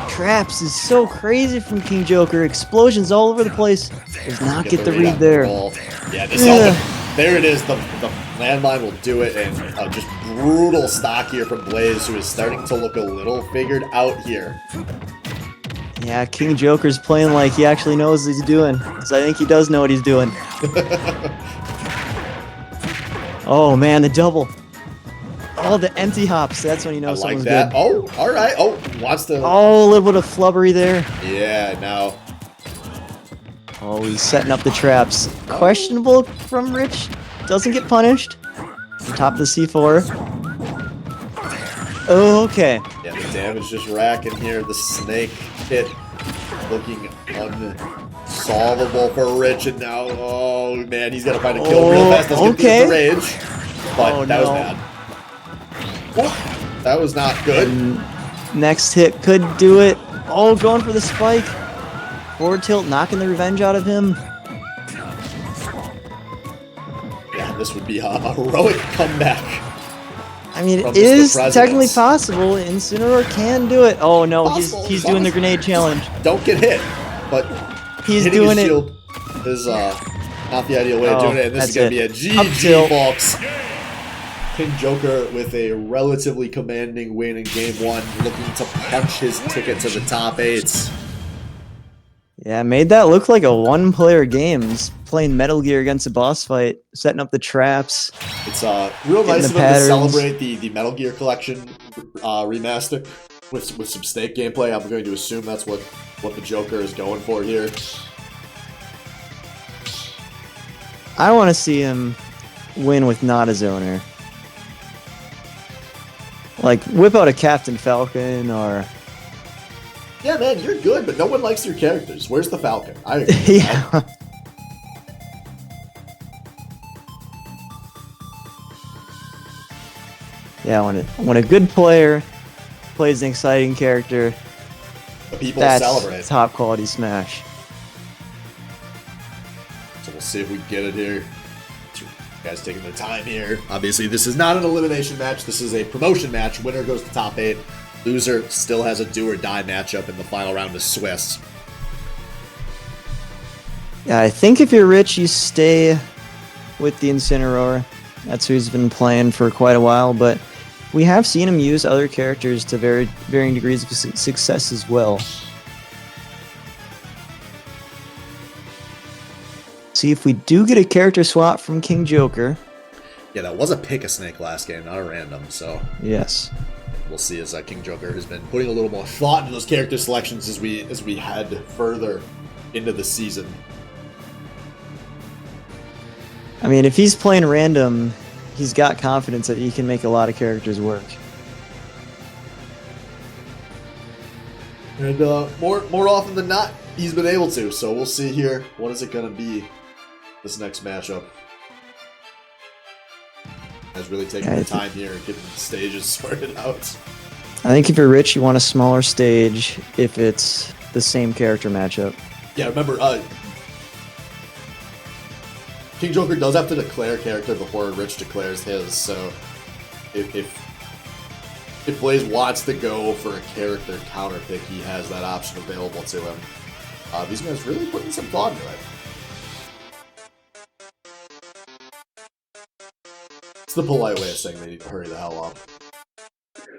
Speaker 2: traps is so crazy from King Joker. Explosions all over the place. Does not get the read there.
Speaker 1: Yeah, there it is. The landmine will do it, and just brutal stock here from Blaze, who is starting to look a little figured out here.
Speaker 2: Yeah, King Joker's playing like he actually knows what he's doing. Because I think he does know what he's doing. Oh man, the double. Oh, the empty hops. That's when you know someone's good.
Speaker 1: Oh, all right. Oh, wants to...
Speaker 2: Oh, a little bit of flubbery there.
Speaker 1: Yeah, now...
Speaker 2: Oh, he's setting up the traps. Questionable from Rich. Doesn't get punished. On top of the C4. Oh, okay.
Speaker 1: Yeah, the damage just racking here. The Snake hit looking unsolvable for Rich. And now, oh, man, he's got to find a kill real fast. That's going to be the rage. But that was bad. Oh, that was not good.
Speaker 2: And next hit could do it. Oh, going for the spike. Forward tilt, knocking the revenge out of him.
Speaker 1: Yeah, this would be a heroic comeback.
Speaker 2: I mean, it is technically possible. Incineroar can do it. Oh no, he's doing the grenade challenge.
Speaker 1: Don't get hit, but
Speaker 2: he's
Speaker 1: hitting
Speaker 2: doing
Speaker 1: his shield is not the ideal way of doing it. And this is going to be a GG, folks. King Joker with a relatively commanding win in Game 1, looking to punch his ticket to the top 8.
Speaker 2: Yeah, made that look like a one-player game. Just playing Metal Gear against a boss fight, setting up the traps.
Speaker 1: It's real nice of him to celebrate the Metal Gear Collection remaster with some Snake gameplay. I'm going to assume that's what the Joker is going for here.
Speaker 2: I want to see him win with not a zoner. Like, whip out a Captain Falcon or...
Speaker 1: Yeah, man, you're good, but no one likes your characters. Where's the Falcon? I agree.
Speaker 2: Yeah. Yeah, when a good player plays an exciting character,
Speaker 1: the people
Speaker 2: that's
Speaker 1: celebrate.
Speaker 2: Top quality Smash.
Speaker 1: So we'll see if we get it here. Guys taking the time here. Obviously, this is not an elimination match. This is a promotion match. Winner goes to top 8. Loser still has a do-or-die matchup in the final round of Swiss.
Speaker 2: Yeah, I think if you're rich, you stay with the Incineroar. That's who he's been playing for quite a while, but we have seen him use other characters to varying degrees of success as well. See if we do get a character swap from King Joker.
Speaker 1: Yeah, that was a pick-a-snake last game, not a random, so...
Speaker 2: Yes.
Speaker 1: We'll see as King Joker has been putting a little more thought into those character selections as we head further into the season.
Speaker 2: I mean, if he's playing random, he's got confidence that he can make a lot of characters work.
Speaker 1: And more often than not, he's been able to. So we'll see here. What is it going to be this next matchup? Has really taken the time here and getting the stages sorted out.
Speaker 2: I think if you're rich, you want a smaller stage if it's the same character matchup.
Speaker 1: Yeah, remember, King Joker does have to declare character before Rich declares his, so if Blaze wants to go for a character counter pick, he has that option available to him. These guys really putting some thought into it. It's the polite way of saying they need to hurry the hell up.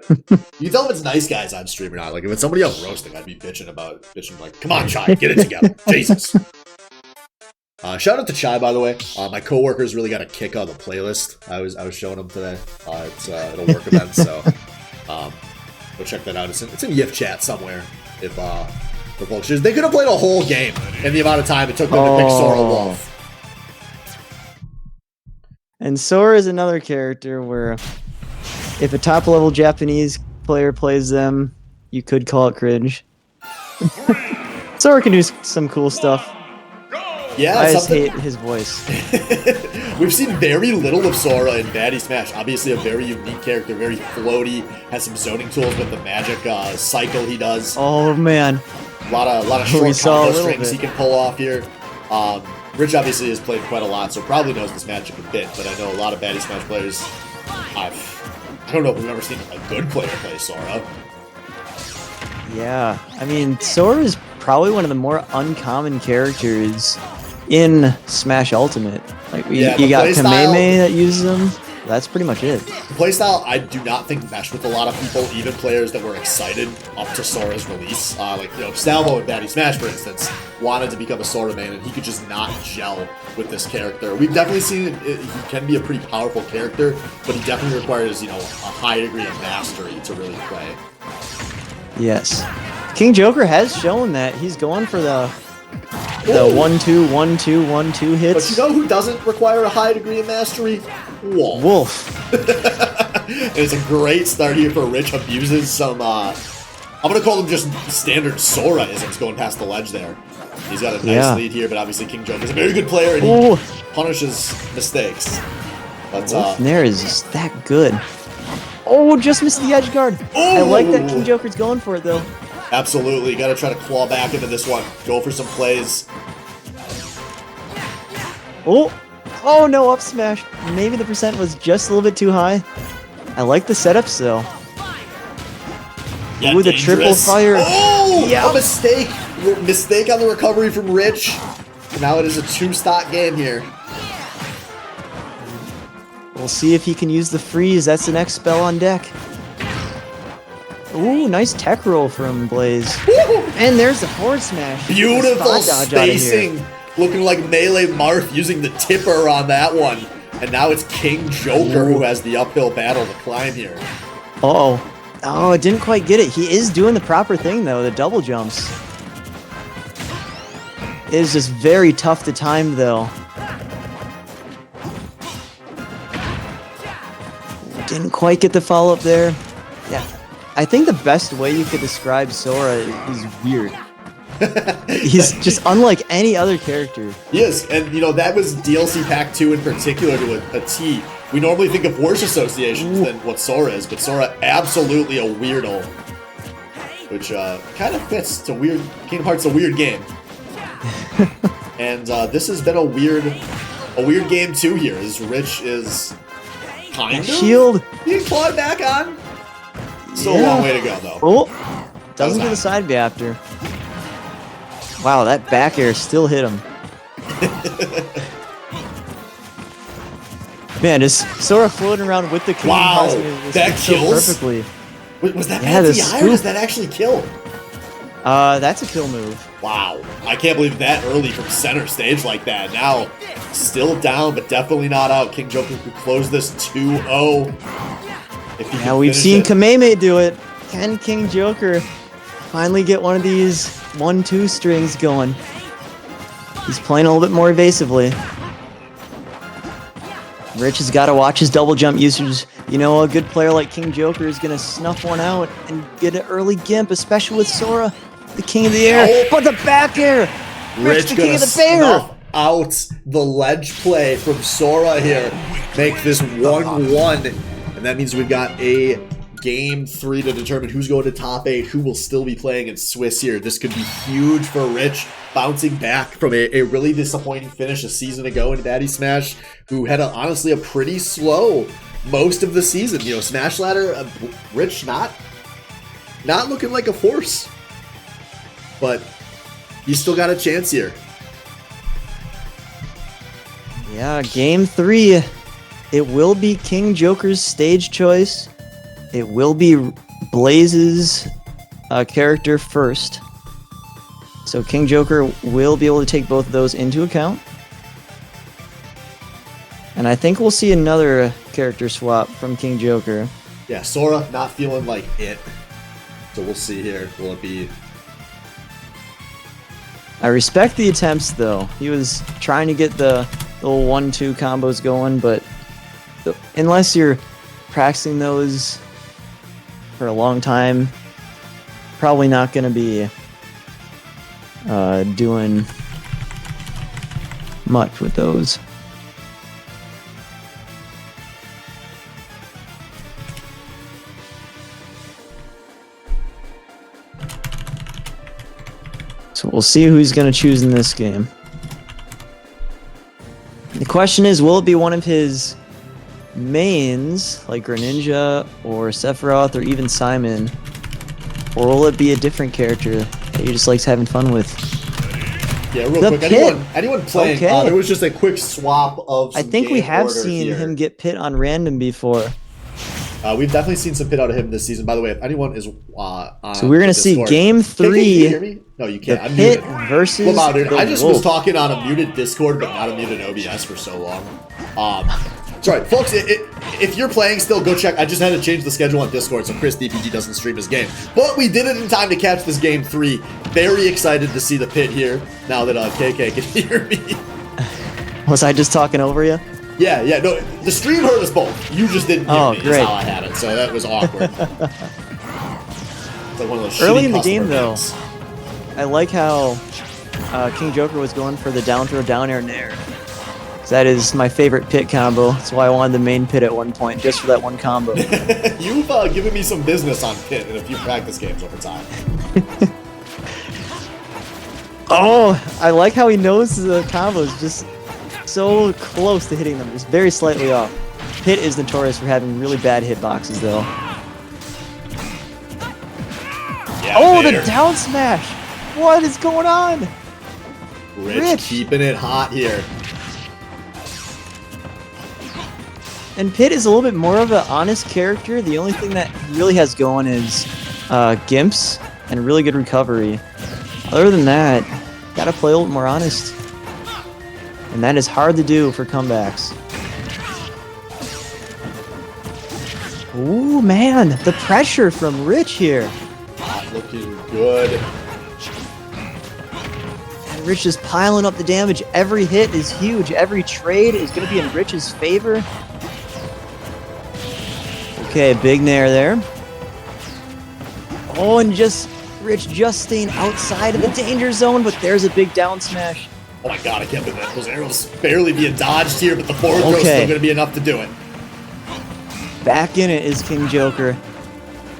Speaker 1: You can tell if it's nice guys on stream or not. Like, if it's somebody else roasting, I'd be bitching like, come on, Chai, get it together. Jesus. Shout out to Chai, by the way. My coworkers really got a kick out of the playlist. I was showing them today. It'll work event, so go check that out. It's in Yif chat somewhere. If for folks, they could have played a whole game in the amount of time it took them to pick Sora Wolf.
Speaker 2: And Sora is another character where if a top-level Japanese player plays them, you could call it cringe. Sora can do some cool stuff.
Speaker 1: Yeah,
Speaker 2: I just hate his voice.
Speaker 1: We've seen very little of Sora in Baddy Smash. Obviously a very unique character, very floaty, has some zoning tools with the magic cycle he does.
Speaker 2: Oh, man.
Speaker 1: A lot of short combo strings he can pull off here. Rich obviously has played quite a lot, so probably knows this matchup a bit, but I know a lot of Baddy Smash players. I don't know if we've ever seen a good player play Sora.
Speaker 2: Yeah, I mean, Sora is probably one of the more uncommon characters in Smash Ultimate. Like, you got Kameme that uses them. That's pretty much it.
Speaker 1: The playstyle, I do not think meshed with a lot of people, even players that were excited up to Sora's release. Like, Salvo in Baddy Smash, for instance, wanted to become a Sora main, and he could just not gel with this character. We've definitely seen he can be a pretty powerful character, but he definitely requires, a high degree of mastery to really play.
Speaker 2: Yes. King Joker has shown that he's going for the 1-2, 1-2, 1-2 hits.
Speaker 1: But you know who doesn't require a high degree of mastery? Wolf. It's a great start here for Rich. Abuses some, I'm going to call them just standard Sora-isms going past the ledge there. He's got a nice lead here, but obviously King Joker's a very good player, and he punishes mistakes. But
Speaker 2: there is just that good. Oh, just missed the edge guard. I like that King Joker's going for it, though.
Speaker 1: Absolutely. Got to try to claw back into this one. Go for some plays.
Speaker 2: Oh, no, up smash. Maybe the percent was just a little bit too high. I like the setups, though.
Speaker 1: Yeah,
Speaker 2: ooh, the triple fire.
Speaker 1: Oh, yeah. A mistake. Mistake on the recovery from Rich. Now it is a 2-stock game here.
Speaker 2: We'll see if he can use the freeze. That's the next spell on deck. Ooh, nice tech roll from Blaze. And there's the forward smash.
Speaker 1: Beautiful spacing. Looking like Melee Marth using the tipper on that one. And now it's King Joker who has the uphill battle to climb here.
Speaker 2: Uh-oh. Oh, it didn't quite get it. He is doing the proper thing, though, the double jumps. It is just very tough to time, though. Didn't quite get the follow-up there. Yeah. I think the best way you could describe Sora is weird. He's just unlike any other character.
Speaker 1: He is, and that was DLC Pack 2 in particular to a T. We normally think of worse associations than what Sora is, but Sora absolutely a weirdo. Which kind of fits. It's a weird... Kingdom Hearts is a weird game. And this has been a weird a weird game too here, as Rich is kind of
Speaker 2: shield
Speaker 1: being clawed back on. Still a long way to go, though.
Speaker 2: Oh, doesn't get the side B after. Wow, that back air still hit him. Man, just Sora floating around with the king.
Speaker 1: Wow, that kills
Speaker 2: perfectly.
Speaker 1: Was that PI or does that actually kill?
Speaker 2: That's a kill move.
Speaker 1: Wow, I can't believe that early from center stage like that. Now, still down, but definitely not out. King Joker could close this 2-0.
Speaker 2: Now we've seen Kameme do it. Can King Joker finally get one of these 1-2 strings going? He's playing a little bit more evasively. Rich has got to watch his double jump usage. You know, a good player like King Joker is going to snuff one out and get an early gimp, especially with Sora, the king of the air. Oh. But the back air! Rich the king of the bear!
Speaker 1: Snuff out the ledge play from Sora here. Make this 1-1. And that means we've got a game 3 to determine who's going to top 8, who will still be playing in Swiss here. This could be huge for Rich, bouncing back from a really disappointing finish a season ago in Baddy Smash, who had honestly a pretty slow most of the season. You know, Smash Ladder, Rich not looking like a force, but you still got a chance here.
Speaker 2: Yeah, game 3. It will be King Joker's stage choice. It will be Blaze's character first. So King Joker will be able to take both of those into account. And I think we'll see another character swap from King Joker.
Speaker 1: Yeah, Sora not feeling like it. So we'll see here. Will it be...
Speaker 2: I respect the attempts, though. He was trying to get the little 1-2 combos going, but unless you're practicing those for a long time, probably not going to be doing much with those. So we'll see who he's going to choose in this game. The question is, will it be one of his mains, like Greninja or Sephiroth or even Simon, or will it be a different character that he just likes having fun with?
Speaker 1: Yeah, real quick, anyone playing, there was just a quick swap of some
Speaker 2: I think we have
Speaker 1: order
Speaker 2: seen
Speaker 1: here.
Speaker 2: him get pit on random before.
Speaker 1: We've definitely seen some pit out of him this season. By the way, if anyone is on
Speaker 2: so we're going to see game 3.
Speaker 1: Can you hear me? No, you can't. I'm
Speaker 2: Pit
Speaker 1: muted.
Speaker 2: versus
Speaker 1: Well, no, dude,
Speaker 2: the
Speaker 1: I just
Speaker 2: Wolf.
Speaker 1: was talking on a muted Discord, but not a muted OBS for so long. Sorry, folks, if you're playing still, go check. I just had to change the schedule on Discord so Chris DPG doesn't stream his game. But we did it in time to catch this game 3. Very excited to see the pit here, now that KK can hear me.
Speaker 2: Was I just talking over you?
Speaker 1: Yeah, no, the stream heard us both. You just didn't hear me,
Speaker 2: great.
Speaker 1: is how I had it, so that was awkward. It's like one of those
Speaker 2: Early
Speaker 1: shitty
Speaker 2: in the game,
Speaker 1: customer
Speaker 2: though,
Speaker 1: games.
Speaker 2: I like how King Joker was going for the down throw, down air, nair. That is my favorite pit combo. That's why I wanted the main pit at one point, just for that one combo.
Speaker 1: You've given me some business on pit in a few practice games over time.
Speaker 2: Oh, I like how he knows the combos just so close to hitting them, just very slightly off. Pit is notorious for having really bad hitboxes, though.
Speaker 1: Yeah,
Speaker 2: oh,
Speaker 1: Vader.
Speaker 2: the down smash! What is going on?
Speaker 1: Rich keeping it hot here.
Speaker 2: And Pit is a little bit more of an honest character. The only thing that he really has going is gimps and really good recovery. Other than that, gotta play a little more honest. And that is hard to do for comebacks. Ooh, man, the pressure from Rich here.
Speaker 1: Not looking good.
Speaker 2: And Rich is piling up the damage. Every hit is huge. Every trade is going to be in Rich's favor. Okay, big nair there. Oh, and Rich just staying outside of the danger zone, but there's a big down smash.
Speaker 1: Oh my god, I can't believe that. Those arrows barely being dodged here, but the forward throw is still going to be enough to do it.
Speaker 2: Back in it is King Joker.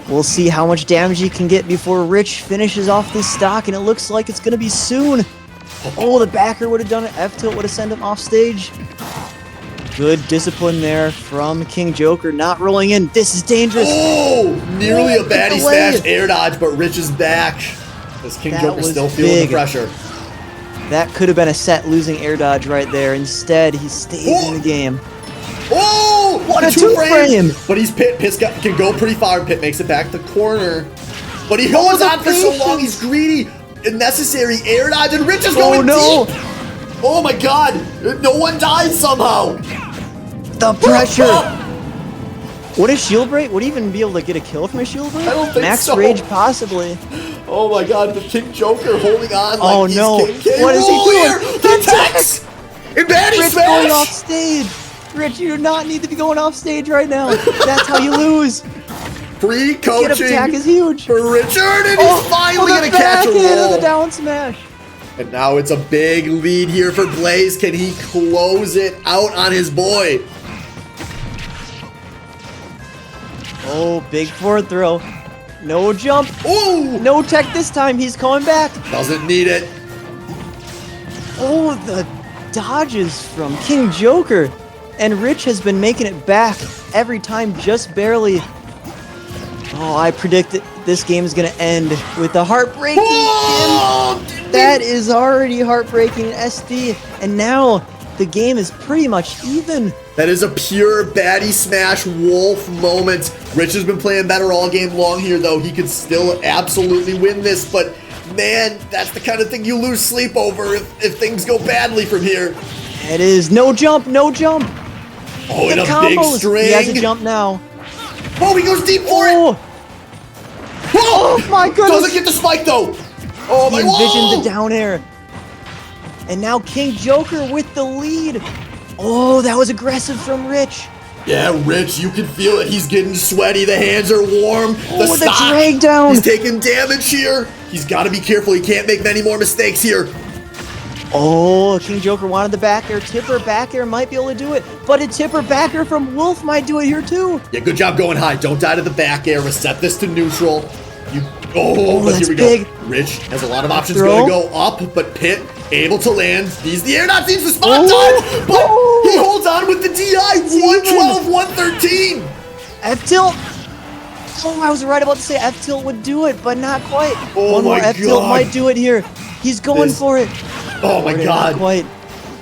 Speaker 2: We'll see how much damage he can get before Rich finishes off this stock, and it looks like it's going to be soon. Oh, the backer would have done it. F tilt would have sent him off stage. Good discipline there from King Joker, not rolling in. This is dangerous.
Speaker 1: Oh, nearly a baddie
Speaker 2: delay.
Speaker 1: smash air dodge, but Rich is back. As King
Speaker 2: That
Speaker 1: Joker
Speaker 2: was
Speaker 1: still feeling
Speaker 2: big.
Speaker 1: the pressure.
Speaker 2: That could have been a set losing air dodge right there. Instead, he stays in the game.
Speaker 1: Oh,
Speaker 2: What a
Speaker 1: two frame.
Speaker 2: two-frame.
Speaker 1: But Pit can go pretty far. Pit makes it back to corner. But he holds on for so long. He's greedy. Unnecessary air dodge, and Rich is going deep. Oh my god. No one died somehow.
Speaker 2: The pressure. Would a shield break? Would he even be able to get a kill from a shield break?
Speaker 1: I don't think
Speaker 2: Max
Speaker 1: so.
Speaker 2: Rage possibly.
Speaker 1: Oh my god, the King Joker holding on like
Speaker 2: Oh
Speaker 1: he's
Speaker 2: no.
Speaker 1: King K.
Speaker 2: What is he
Speaker 1: Roll
Speaker 2: doing?
Speaker 1: here. The attacks. And Baddy
Speaker 2: Rich
Speaker 1: smash.
Speaker 2: going off stage. Rich, you do not need to be going off stage right now. That's how you lose.
Speaker 1: Free
Speaker 2: Get
Speaker 1: coaching
Speaker 2: attack is huge.
Speaker 1: for Richard, and he's finally going to catch a roll.
Speaker 2: The down smash.
Speaker 1: And now it's a big lead here for Blaze. Can he close it out on his boy?
Speaker 2: Oh, big forward throw. No jump.
Speaker 1: Ooh!
Speaker 2: No tech this time. He's coming back.
Speaker 1: Doesn't need it.
Speaker 2: Oh, the dodges from King Joker. And Rich has been making it back every time, just barely. Oh, I predict that this game is going to end with a heartbreaking end. That is already heartbreaking in SD. And now the game is pretty much even.
Speaker 1: That is a pure Baddy Smash Wolf moment. Rich has been playing better all game long here, though. He could still absolutely win this, but man, that's the kind of thing you lose sleep over if things go badly from here.
Speaker 2: It is. No jump, no jump.
Speaker 1: Oh, and
Speaker 2: The
Speaker 1: a
Speaker 2: combos.
Speaker 1: big string.
Speaker 2: He has to jump now.
Speaker 1: Oh, he goes deep for it.
Speaker 2: Oh my goodness.
Speaker 1: Doesn't get the spike, though. Oh,
Speaker 2: He
Speaker 1: my
Speaker 2: envisioned the down air. And now King Joker with the lead. Oh, that was aggressive from Rich.
Speaker 1: Yeah, Rich, you can feel it. He's getting sweaty. The hands are warm.
Speaker 2: Oh, the drag down.
Speaker 1: He's taking damage here. He's got to be careful. He can't make many more mistakes here.
Speaker 2: Oh, King Joker wanted the back air. Tipper back air might be able to do it. But a tipper back air from Wolf might do it here too.
Speaker 1: Yeah, good job going high. Don't die to the back air. Reset this to neutral. But
Speaker 2: that's
Speaker 1: here we
Speaker 2: big.
Speaker 1: go. Rich has a lot of options
Speaker 2: Throw.
Speaker 1: going to go up, but Pit able to land. Needs the air dodge, needs the spot
Speaker 2: Oh.
Speaker 1: dodge, but he holds on with the DI. 112, 113.
Speaker 2: F-tilt. Oh, I was right about to say F-tilt would do it, but not quite.
Speaker 1: Oh
Speaker 2: One more
Speaker 1: my
Speaker 2: F-tilt
Speaker 1: God.
Speaker 2: might do it here. He's going
Speaker 1: This-
Speaker 2: for it.
Speaker 1: Oh my
Speaker 2: But
Speaker 1: god.
Speaker 2: Not quite.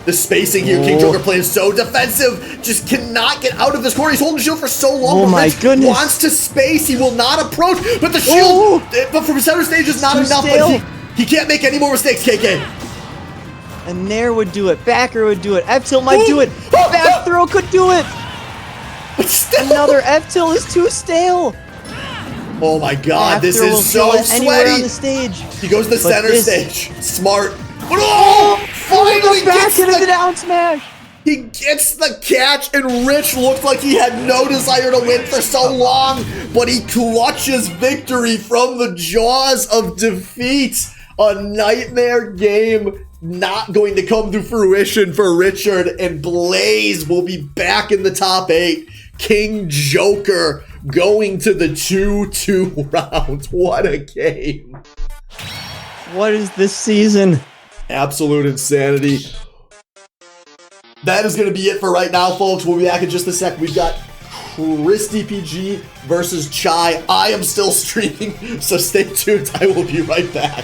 Speaker 1: The spacing here, King Joker playing so defensive, just cannot get out of this corner. He's holding the shield for so long.
Speaker 2: Oh
Speaker 1: but
Speaker 2: my
Speaker 1: Rich
Speaker 2: goodness.
Speaker 1: wants to space. He will not approach, but the shield, but from center stage is not
Speaker 2: Too
Speaker 1: enough.
Speaker 2: stale.
Speaker 1: But he can't make any more mistakes, KK.
Speaker 2: A Nair would do it. Backer would do it. F-tilt might do it. Back throw could do it.
Speaker 1: But still.
Speaker 2: Another F-tilt is too stale.
Speaker 1: Oh my god,
Speaker 2: Back
Speaker 1: this
Speaker 2: throw
Speaker 1: is
Speaker 2: will
Speaker 1: so
Speaker 2: kill it anywhere on the
Speaker 1: sweaty.
Speaker 2: stage.
Speaker 1: He goes to the
Speaker 2: But
Speaker 1: center
Speaker 2: this-
Speaker 1: stage. Smart. But finally
Speaker 2: Back
Speaker 1: gets
Speaker 2: into the
Speaker 1: the,
Speaker 2: down smash.
Speaker 1: he gets the catch, and Rich looked like he had no desire to win for so long, but he clutches victory from the jaws of defeat. A nightmare game not going to come to fruition for Richard, and Blaze will be back in the top 8. King Joker going to the 2-2 round. What a game.
Speaker 2: What is this season?
Speaker 1: Absolute insanity. That is going to be it for right now, folks. We'll be back in just a sec. We've got Christy PG versus Chai. I am still streaming, so stay tuned. I will be right back.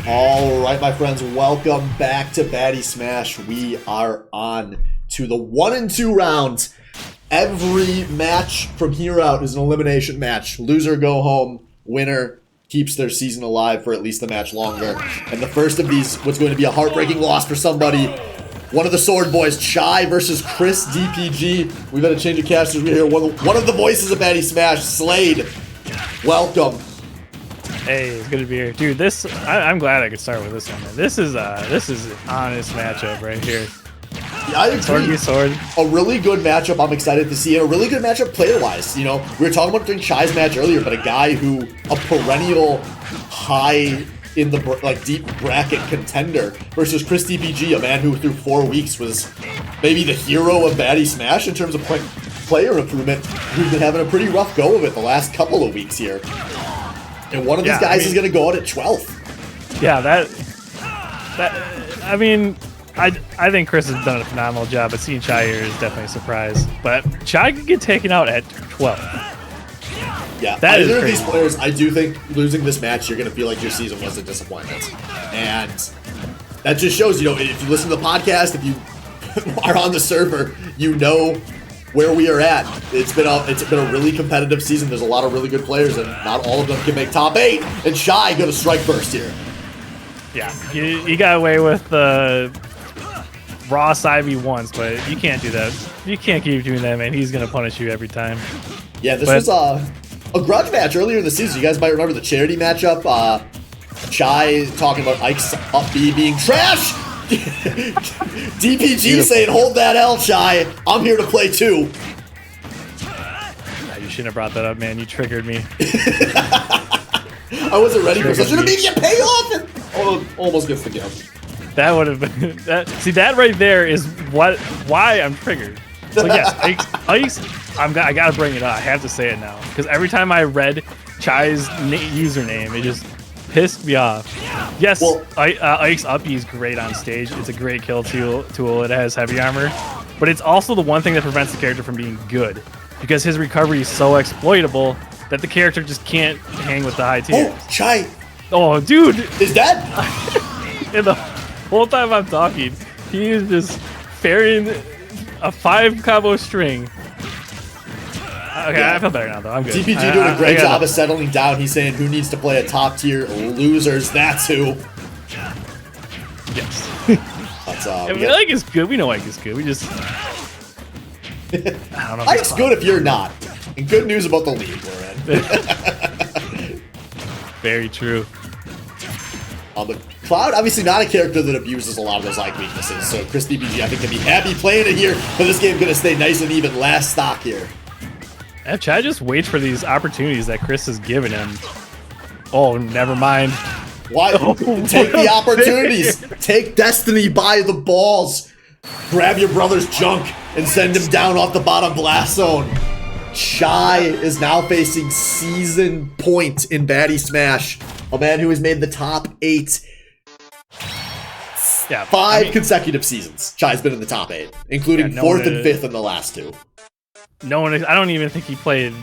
Speaker 1: All right, my friends, welcome back to Baddy Smash. We are on to the 1 and 2 rounds. Every match from here out is an elimination match. Loser go home, winner keeps their season alive for at least a match longer. And the first of these was going to be a heartbreaking loss for somebody. One of the Sword Boys, Chai versus Chris DPG. We've had a change of casters. We hear one of the voices of Baddy Smash, Slade. Welcome.
Speaker 4: Hey, it's good to be here, dude. I'm glad I could start with this one, man. This is an honest matchup right here.
Speaker 1: Yeah, I agree.
Speaker 4: Sword v sword.
Speaker 1: A really good matchup. I'm excited to see, and a really good matchup player-wise. You know, we were talking about during Chai's match earlier, but a guy who a perennial high in the deep bracket contender versus Chris DPG, a man who through 4 weeks was maybe the hero of Baddy Smash in terms of player improvement. Who's been having a pretty rough go of it the last couple of weeks here. And one of these guys is going to go out at 12th.
Speaker 4: Yeah, I think Chris has done a phenomenal job, but seeing Chai here is definitely a surprise. But Chai could get taken out at 12.
Speaker 1: Yeah,
Speaker 4: that is
Speaker 1: either of
Speaker 4: crazy.
Speaker 1: these players, I do think losing this match, you're going to feel like your season was a disappointment. And that just shows, you know, if you listen to the podcast, if you are on the server, you know where we are at. It's been a really competitive season. There's a lot of really good players, and not all of them can make top 8. And Chai going to strike first here.
Speaker 4: Yeah, you got away with the raw Ivy once, but you can't do that. You can't keep doing that, man. He's going to punish you every time.
Speaker 1: Yeah, this was a grudge match earlier in the season. You guys might remember the charity matchup. Chai talking about Ike's up B being trash. DPG saying, hold that L, Chai. I'm here to play too.
Speaker 4: Yeah, you shouldn't have brought that up, man. You triggered me.
Speaker 1: I wasn't ready for such an immediate payoff, and almost gets the kill.
Speaker 4: That would have been that. See, that right there is why I'm triggered. So yes, Ike's. I gotta bring it up. I have to say it now because every time I read Chai's username, it just pissed me off. Yes, well, Ike's uppy is great on stage. It's a great kill tool. It has heavy armor, but it's also the one thing that prevents the character from being good because his recovery is so exploitable that the character just can't hang with the high tiers.
Speaker 1: Oh, Chai!
Speaker 4: Oh, dude!
Speaker 1: Is that?
Speaker 4: And the whole time I'm talking, he is just ferrying a 5 combo string. Okay, yeah. I feel better now, though. I'm good.
Speaker 1: DPG doing a great job of settling down. He's saying, who needs to play a top tier? Losers, that's who.
Speaker 4: Yes.
Speaker 1: That's,
Speaker 4: Ike is good. We know Ike is good. We just... I don't know.
Speaker 1: Ike's good if you're not. And good news about the league we're in.
Speaker 4: Very true.
Speaker 1: The Cloud, obviously not a character that abuses a lot of those Ike weaknesses. So Chris DPG, I think, can be happy playing it here. But this game going to stay nice and even. Last stock here.
Speaker 4: And Chad just waits for these opportunities that Chris has given him. Oh, never mind.
Speaker 1: Why? Take the opportunities. Take destiny by the balls. Grab your brother's junk and send him down off the bottom blast zone. Chai is now facing season point in Baddy Smash. A man who has made the top 8.
Speaker 4: Yeah,
Speaker 1: 5 consecutive seasons. Chai's been in the top 8, including 4th and 5th in the last 2.
Speaker 4: No one. I don't even think he played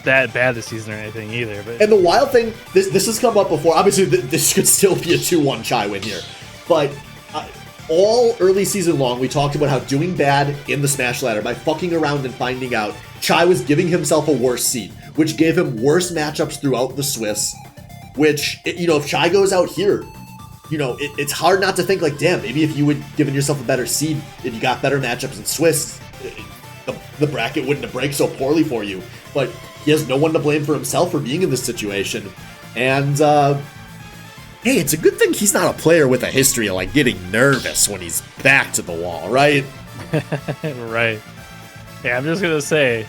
Speaker 4: that bad this season or anything either. But
Speaker 1: and the wild thing, this has come up before. Obviously, this could still be a 2-1 Chai win here, but all early season long, we talked about how doing bad in the Smash ladder by fucking around and finding out, Chai was giving himself a worse seed, which gave him worse matchups throughout the Swiss. Which, you know, if Chai goes out here, you know, it's hard not to think like, damn, maybe if you would given yourself a better seed, if you got better matchups in Swiss, the bracket wouldn't break so poorly for you. But he has no one to blame for himself for being in this situation. And, hey, it's a good thing he's not a player with a history of, like, getting nervous when he's back to the wall, right?
Speaker 4: Right. Yeah, I'm just going to say,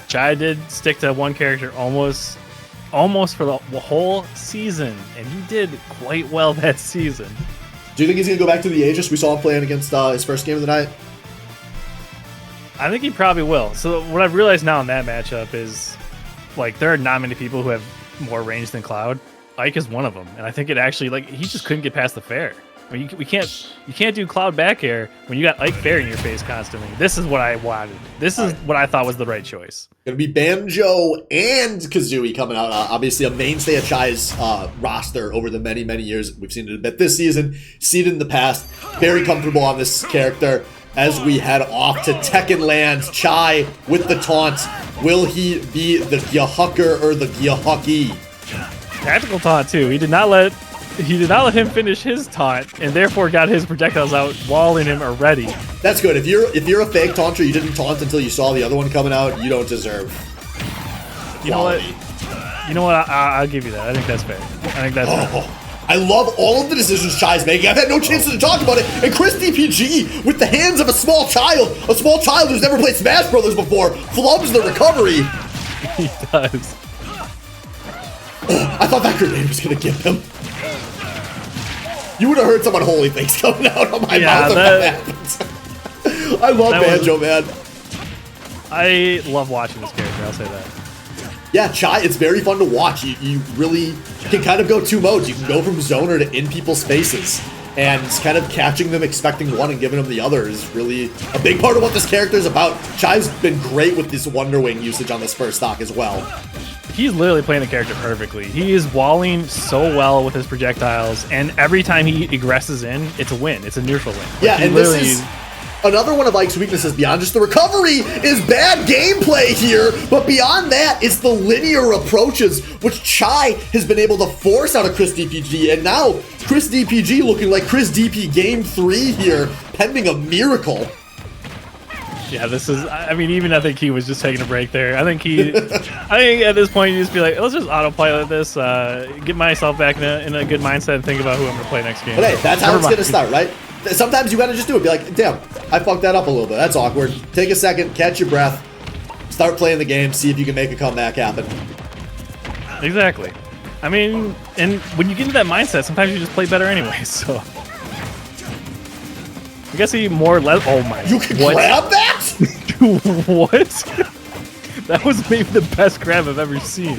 Speaker 4: Chai did stick to one character almost for the whole season, and he did quite well that season.
Speaker 1: Do you think he's going to go back to the Aegis? We saw him playing against his first game of the night.
Speaker 4: I think he probably will. So what I've realized now in that matchup is, like, there are not many people who have more range than Cloud. Ike is one of them, and I think it actually, like, he just couldn't get past the fair. I mean, you can't do cloud back air when you got Ike Fair in your face constantly. This is what I wanted. This is what I thought was the right choice.
Speaker 1: Gonna be Banjo and Kazooie coming out. Obviously a mainstay of Chai's roster over the many, many years. We've seen it a bit this season, seen it in the past. Very comfortable on this character as we head off to Tekken Land. Chai with the taunt. Will he be the Gyahucker or the Gyahucky?
Speaker 4: Tactical taunt too. He did not let him finish his taunt, and therefore got his projectiles out, walling him already.
Speaker 1: That's good. If you're a fake taunter, you didn't taunt until you saw the other one coming out. You don't deserve quality.
Speaker 4: You know what? I'll give you that. I think that's fair. I think that's fair.
Speaker 1: I love all of the decisions Chai's making. I've had no chance to talk about it. And Chris DPG, with the hands of a small child who's never played Smash Brothers before, flubs the recovery.
Speaker 4: He does.
Speaker 1: I thought that grenade was gonna give him. You would have heard someone holy things coming out of my mouth if that happens. I love Banjo, man.
Speaker 4: I love watching this character, I'll say that.
Speaker 1: Yeah, Chai, it's very fun to watch. You really can kind of go two modes. You can go from zoner to in people's faces. And kind of catching them expecting one and giving them the other is really a big part of what this character is about. Chai's been great with this Wonder Wing usage on this first stock as well.
Speaker 4: He's literally playing the character perfectly. He is walling so well with his projectiles, and every time he aggresses in, it's a win. It's a neutral win.
Speaker 1: Yeah, and this is another one of Ike's weaknesses beyond just the recovery is bad gameplay here, but beyond that, it's the linear approaches, which Chai has been able to force out of Chris DPG, and now Chris DPG looking like Chris DP Game 3 here, pending a miracle.
Speaker 4: Yeah, this is, I mean, even I think he was just taking a break there. I think at this point, you just be like, let's just autopilot this, get myself back in a good mindset and think about who I'm going to play next game.
Speaker 1: But hey, that's how it's going to start, right? Sometimes you got to just do it. Be like, damn, I fucked that up a little bit. That's awkward. Take a second, catch your breath, start playing the game, see if you can make a comeback happen.
Speaker 4: Exactly. I mean, and when you get into that mindset, sometimes you just play better anyway, so. I guess he more or less. Oh my!
Speaker 1: You can grab that?
Speaker 4: What? That was maybe the best grab I've ever seen.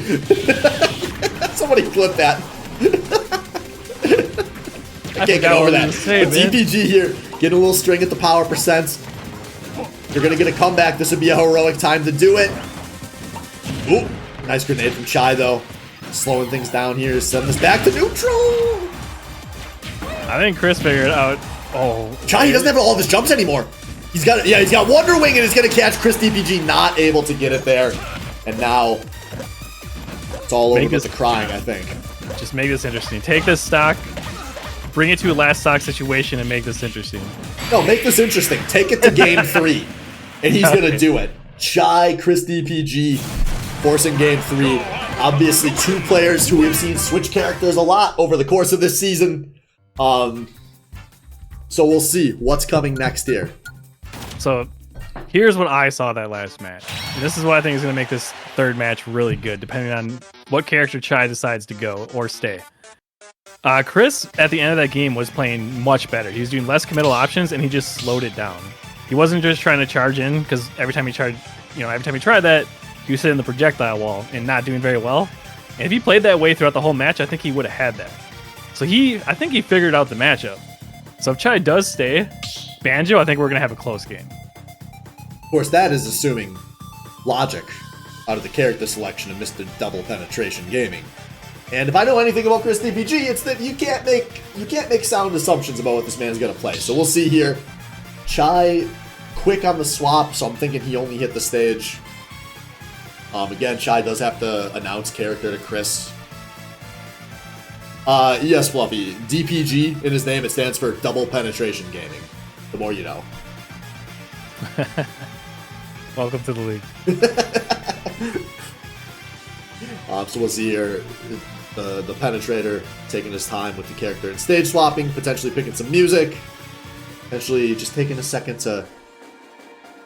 Speaker 1: Somebody clip that. I can't get over that. But DPG here, getting a little string at the power percent. You're gonna get a comeback. This would be a heroic time to do it. Ooh, nice grenade from Chai though, slowing things down here. Send this back to neutral.
Speaker 4: I think Chris figured it out. Oh,
Speaker 1: Chai, he doesn't have all of his jumps anymore. He's got Wonder Wing and he's gonna catch Chris DPG, not able to get it there. And now it's all over with the crying, I think.
Speaker 4: Just make this interesting. Take this stock, bring it to a last stock situation and make this interesting.
Speaker 1: No, make this interesting. Take it to game 3. And he's gonna do it. Chai, Chris DPG, forcing game 3. Obviously 2 players who we've seen switch characters a lot over the course of this season. So we'll see what's coming next here.
Speaker 4: So here's what I saw that last match. And this is what I think is going to make this third match really good, depending on what character Chai decides to go or stay. Chris, at the end of that game, was playing much better. He was doing less committal options, and he just slowed it down. He wasn't just trying to charge in, because every time he tried that, he was hitting the projectile wall and not doing very well. And if he played that way throughout the whole match, I think he would have had that. So I think he figured out the matchup. So if Chai does stay, Banjo, I think we're going to have a close game.
Speaker 1: Of course, that is assuming logic out of the character selection of Mr. Double Penetration Gaming. And if I know anything about Chris DPG, it's that you can't make sound assumptions about what this man's going to play. So we'll see here. Chai, quick on the swap, so I'm thinking he only hit the stage. Again, Chai does have to announce character to Chris. Yes, Fluffy. DPG in his name, it stands for Double Penetration Gaming. The more you know.
Speaker 4: Welcome to the league.
Speaker 1: So we'll see here the Penetrator taking his time with the character and stage swapping, potentially picking some music, potentially just taking a second to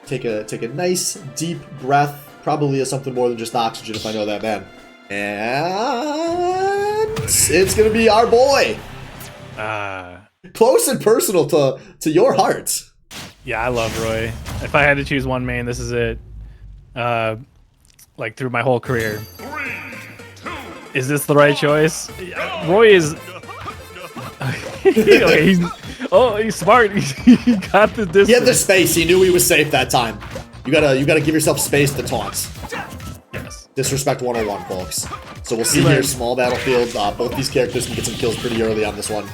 Speaker 1: take a nice deep breath. Probably is something more than just oxygen if I know that man. And it's gonna be our boy. Close and personal to your heart.
Speaker 4: Yeah, I love Roy. If I had to choose one main, this is it. Like through my whole career.
Speaker 3: 3, 2,
Speaker 4: Is this the right choice? Roy is... Okay, he's smart. He got the distance.
Speaker 1: He had the space. He knew he was safe that time. You gotta give yourself space to taunts.
Speaker 4: Yes.
Speaker 1: Disrespect 101, folks. So we'll see here, small battlefield. Both these characters can get some kills pretty early on this one.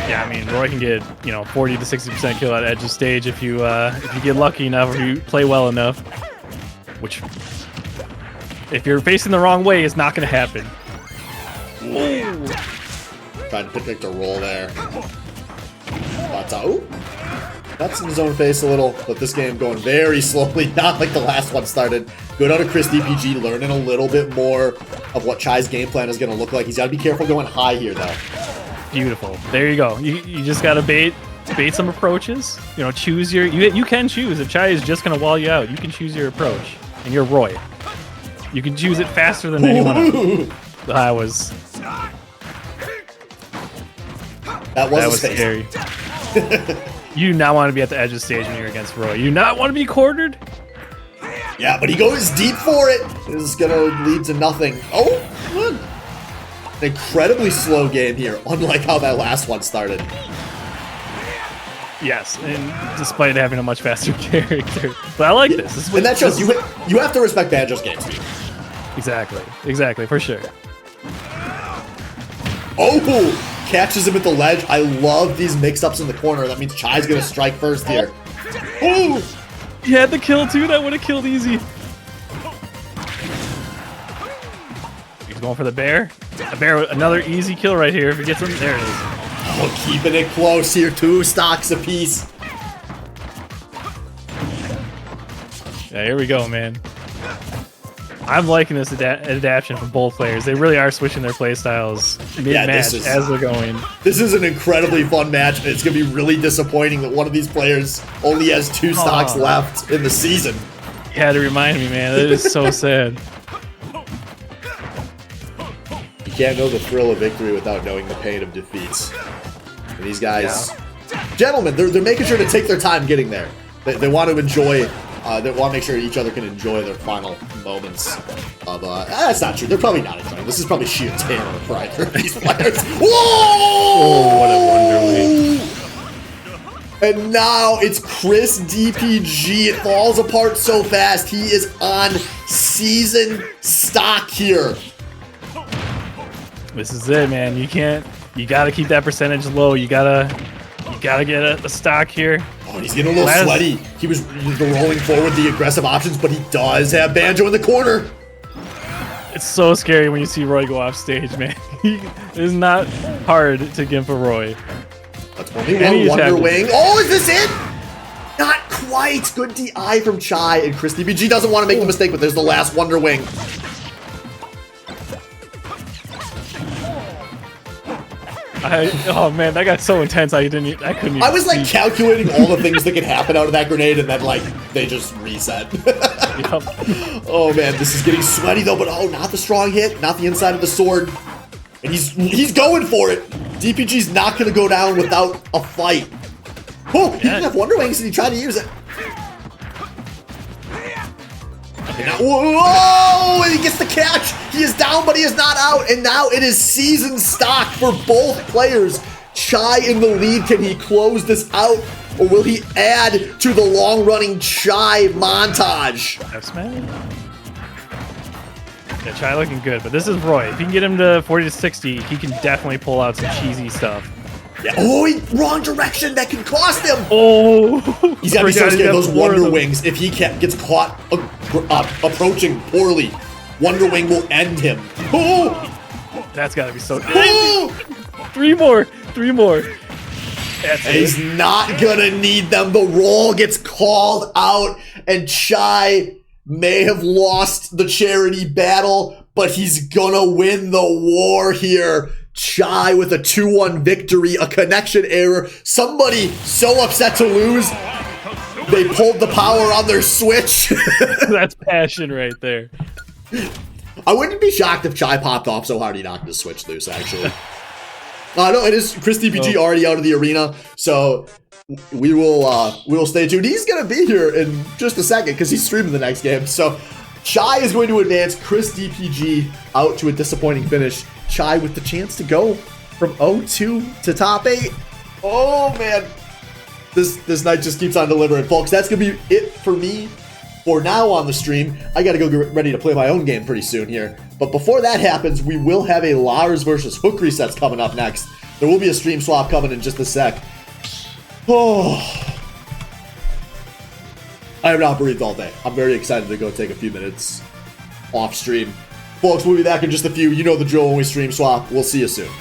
Speaker 4: Yeah, I mean, Roy can get 40 to 60% kill at edge of stage if you get lucky enough or you play well enough. Which, if you're facing the wrong way, is not going to happen.
Speaker 1: Ooh. Trying to predict a roll there. But, that's in his own face a little, but this game going very slowly, not like the last one started. Good out of Chris DPG, learning a little bit more of what Chai's game plan is going to look like. He's got to be careful going high here, though.
Speaker 4: Beautiful. There you go. You just got to bait some approaches. Choose your... You can choose. If Chai is just going to wall you out, you can choose your approach. And you're Roy. You can choose it faster than anyone else. That was scary. You do not want to be at the edge of stage when you're against Roy. You do not want to be cornered?
Speaker 1: Yeah, but he goes deep for it. This is going to lead to nothing. Oh, good. An incredibly slow game here, unlike how that last one started.
Speaker 4: Yes, and despite having a much faster character. But I like this.
Speaker 1: And that shows you have to respect Banjo's game speed.
Speaker 4: Exactly, for sure.
Speaker 1: Oh! Catches him at the ledge. I love these mix-ups in the corner. That means Chai's gonna strike first here.
Speaker 4: Oh! He had the kill too. That would have killed easy. He's going for the bear. A bear, another easy kill right here. If he gets him, there it is.
Speaker 1: Oh, keeping it close here. 2 stocks apiece.
Speaker 4: Yeah, here we go, man. I'm liking this adaptation from both players. They really are switching their playstyles mid-match as they're going.
Speaker 1: This is an incredibly fun match, and it's going to be really disappointing that one of these players only has 2 stocks left in the season.
Speaker 4: You had to remind me, man. That is so sad.
Speaker 1: You can't know the thrill of victory without knowing the pain of defeats. And these guys, gentlemen, they're making sure to take their time getting there. They want to enjoy... they want to make sure each other can enjoy their final moments of, that's not true. They're probably not enjoying. This is probably sheer terror of pride for these players. Whoa!
Speaker 4: Oh, what a wonder lead.
Speaker 1: And now it's Chris DPG. It falls apart so fast. He is on season stock here.
Speaker 4: This is it, man. You gotta keep that percentage low. You gotta get a stock here.
Speaker 1: Oh, he's getting a little sweaty. He was rolling forward the aggressive options, but he does have Banjo in the corner.
Speaker 4: It's so scary when you see Roy go off stage, man. It is not hard to gimp a Roy.
Speaker 1: That's only one Wonder Wing. Oh, is this it? Not quite. Good DI from Chai, and Chris DPG doesn't want to make the mistake, but there's the last Wonder Wing.
Speaker 4: Oh man, that got so intense. I couldn't even
Speaker 1: was like calculating all the things that could happen out of that grenade, and then like they just reset.
Speaker 4: Yep.
Speaker 1: Oh man, this is getting sweaty though. But oh, not the strong hit, not the inside of the sword, and he's going for it. DPG's not gonna go down without a fight. Oh, he didn't have Wonder Wings, and he tried to use it. And now, whoa! And he gets the catch. He is down, but he is not out. And now it is season stock for both players. Chai in the lead. Can he close this out, or will he add to the long-running Chai montage?
Speaker 4: Yes, man. Yeah, Chai looking good, but this is Roy. If you can get him to 40 to 60, he can definitely pull out some cheesy stuff.
Speaker 1: Yeah. Oh, wrong direction. That can cost him.
Speaker 4: Oh,
Speaker 1: he's got to be so scared of those Wonder Wings. If he gets caught approaching poorly, Wonder Wing will end him. Oh,
Speaker 4: that's got to be so good. Oh! Three more.
Speaker 1: He's not gonna need them. The roll gets called out, and Chai may have lost the charity battle, but he's gonna win the war here. Chai with a 2-1 victory, a connection error. Somebody so upset to lose, they pulled the power on their Switch.
Speaker 4: That's passion right there.
Speaker 1: I wouldn't be shocked if Chai popped off so hard he knocked his Switch loose, actually. No, it is Chris DPG already out of the arena, so we will stay tuned. He's gonna be here in just a second because he's streaming the next game. So Chai is going to advance. Chris DPG out to a disappointing finish. Chai with the chance to go from 0-2 to top 8. Oh, man. This night just keeps on delivering, folks. That's going to be it for me for now on the stream. I got to go get ready to play my own game pretty soon here. But before that happens, we will have a Lars versus Hook resets coming up next. There will be a stream swap coming in just a sec. Oh, I have not breathed all day. I'm very excited to go take a few minutes off stream. Folks, we'll be back in just a few. You know the drill when we stream swap. We'll see you soon.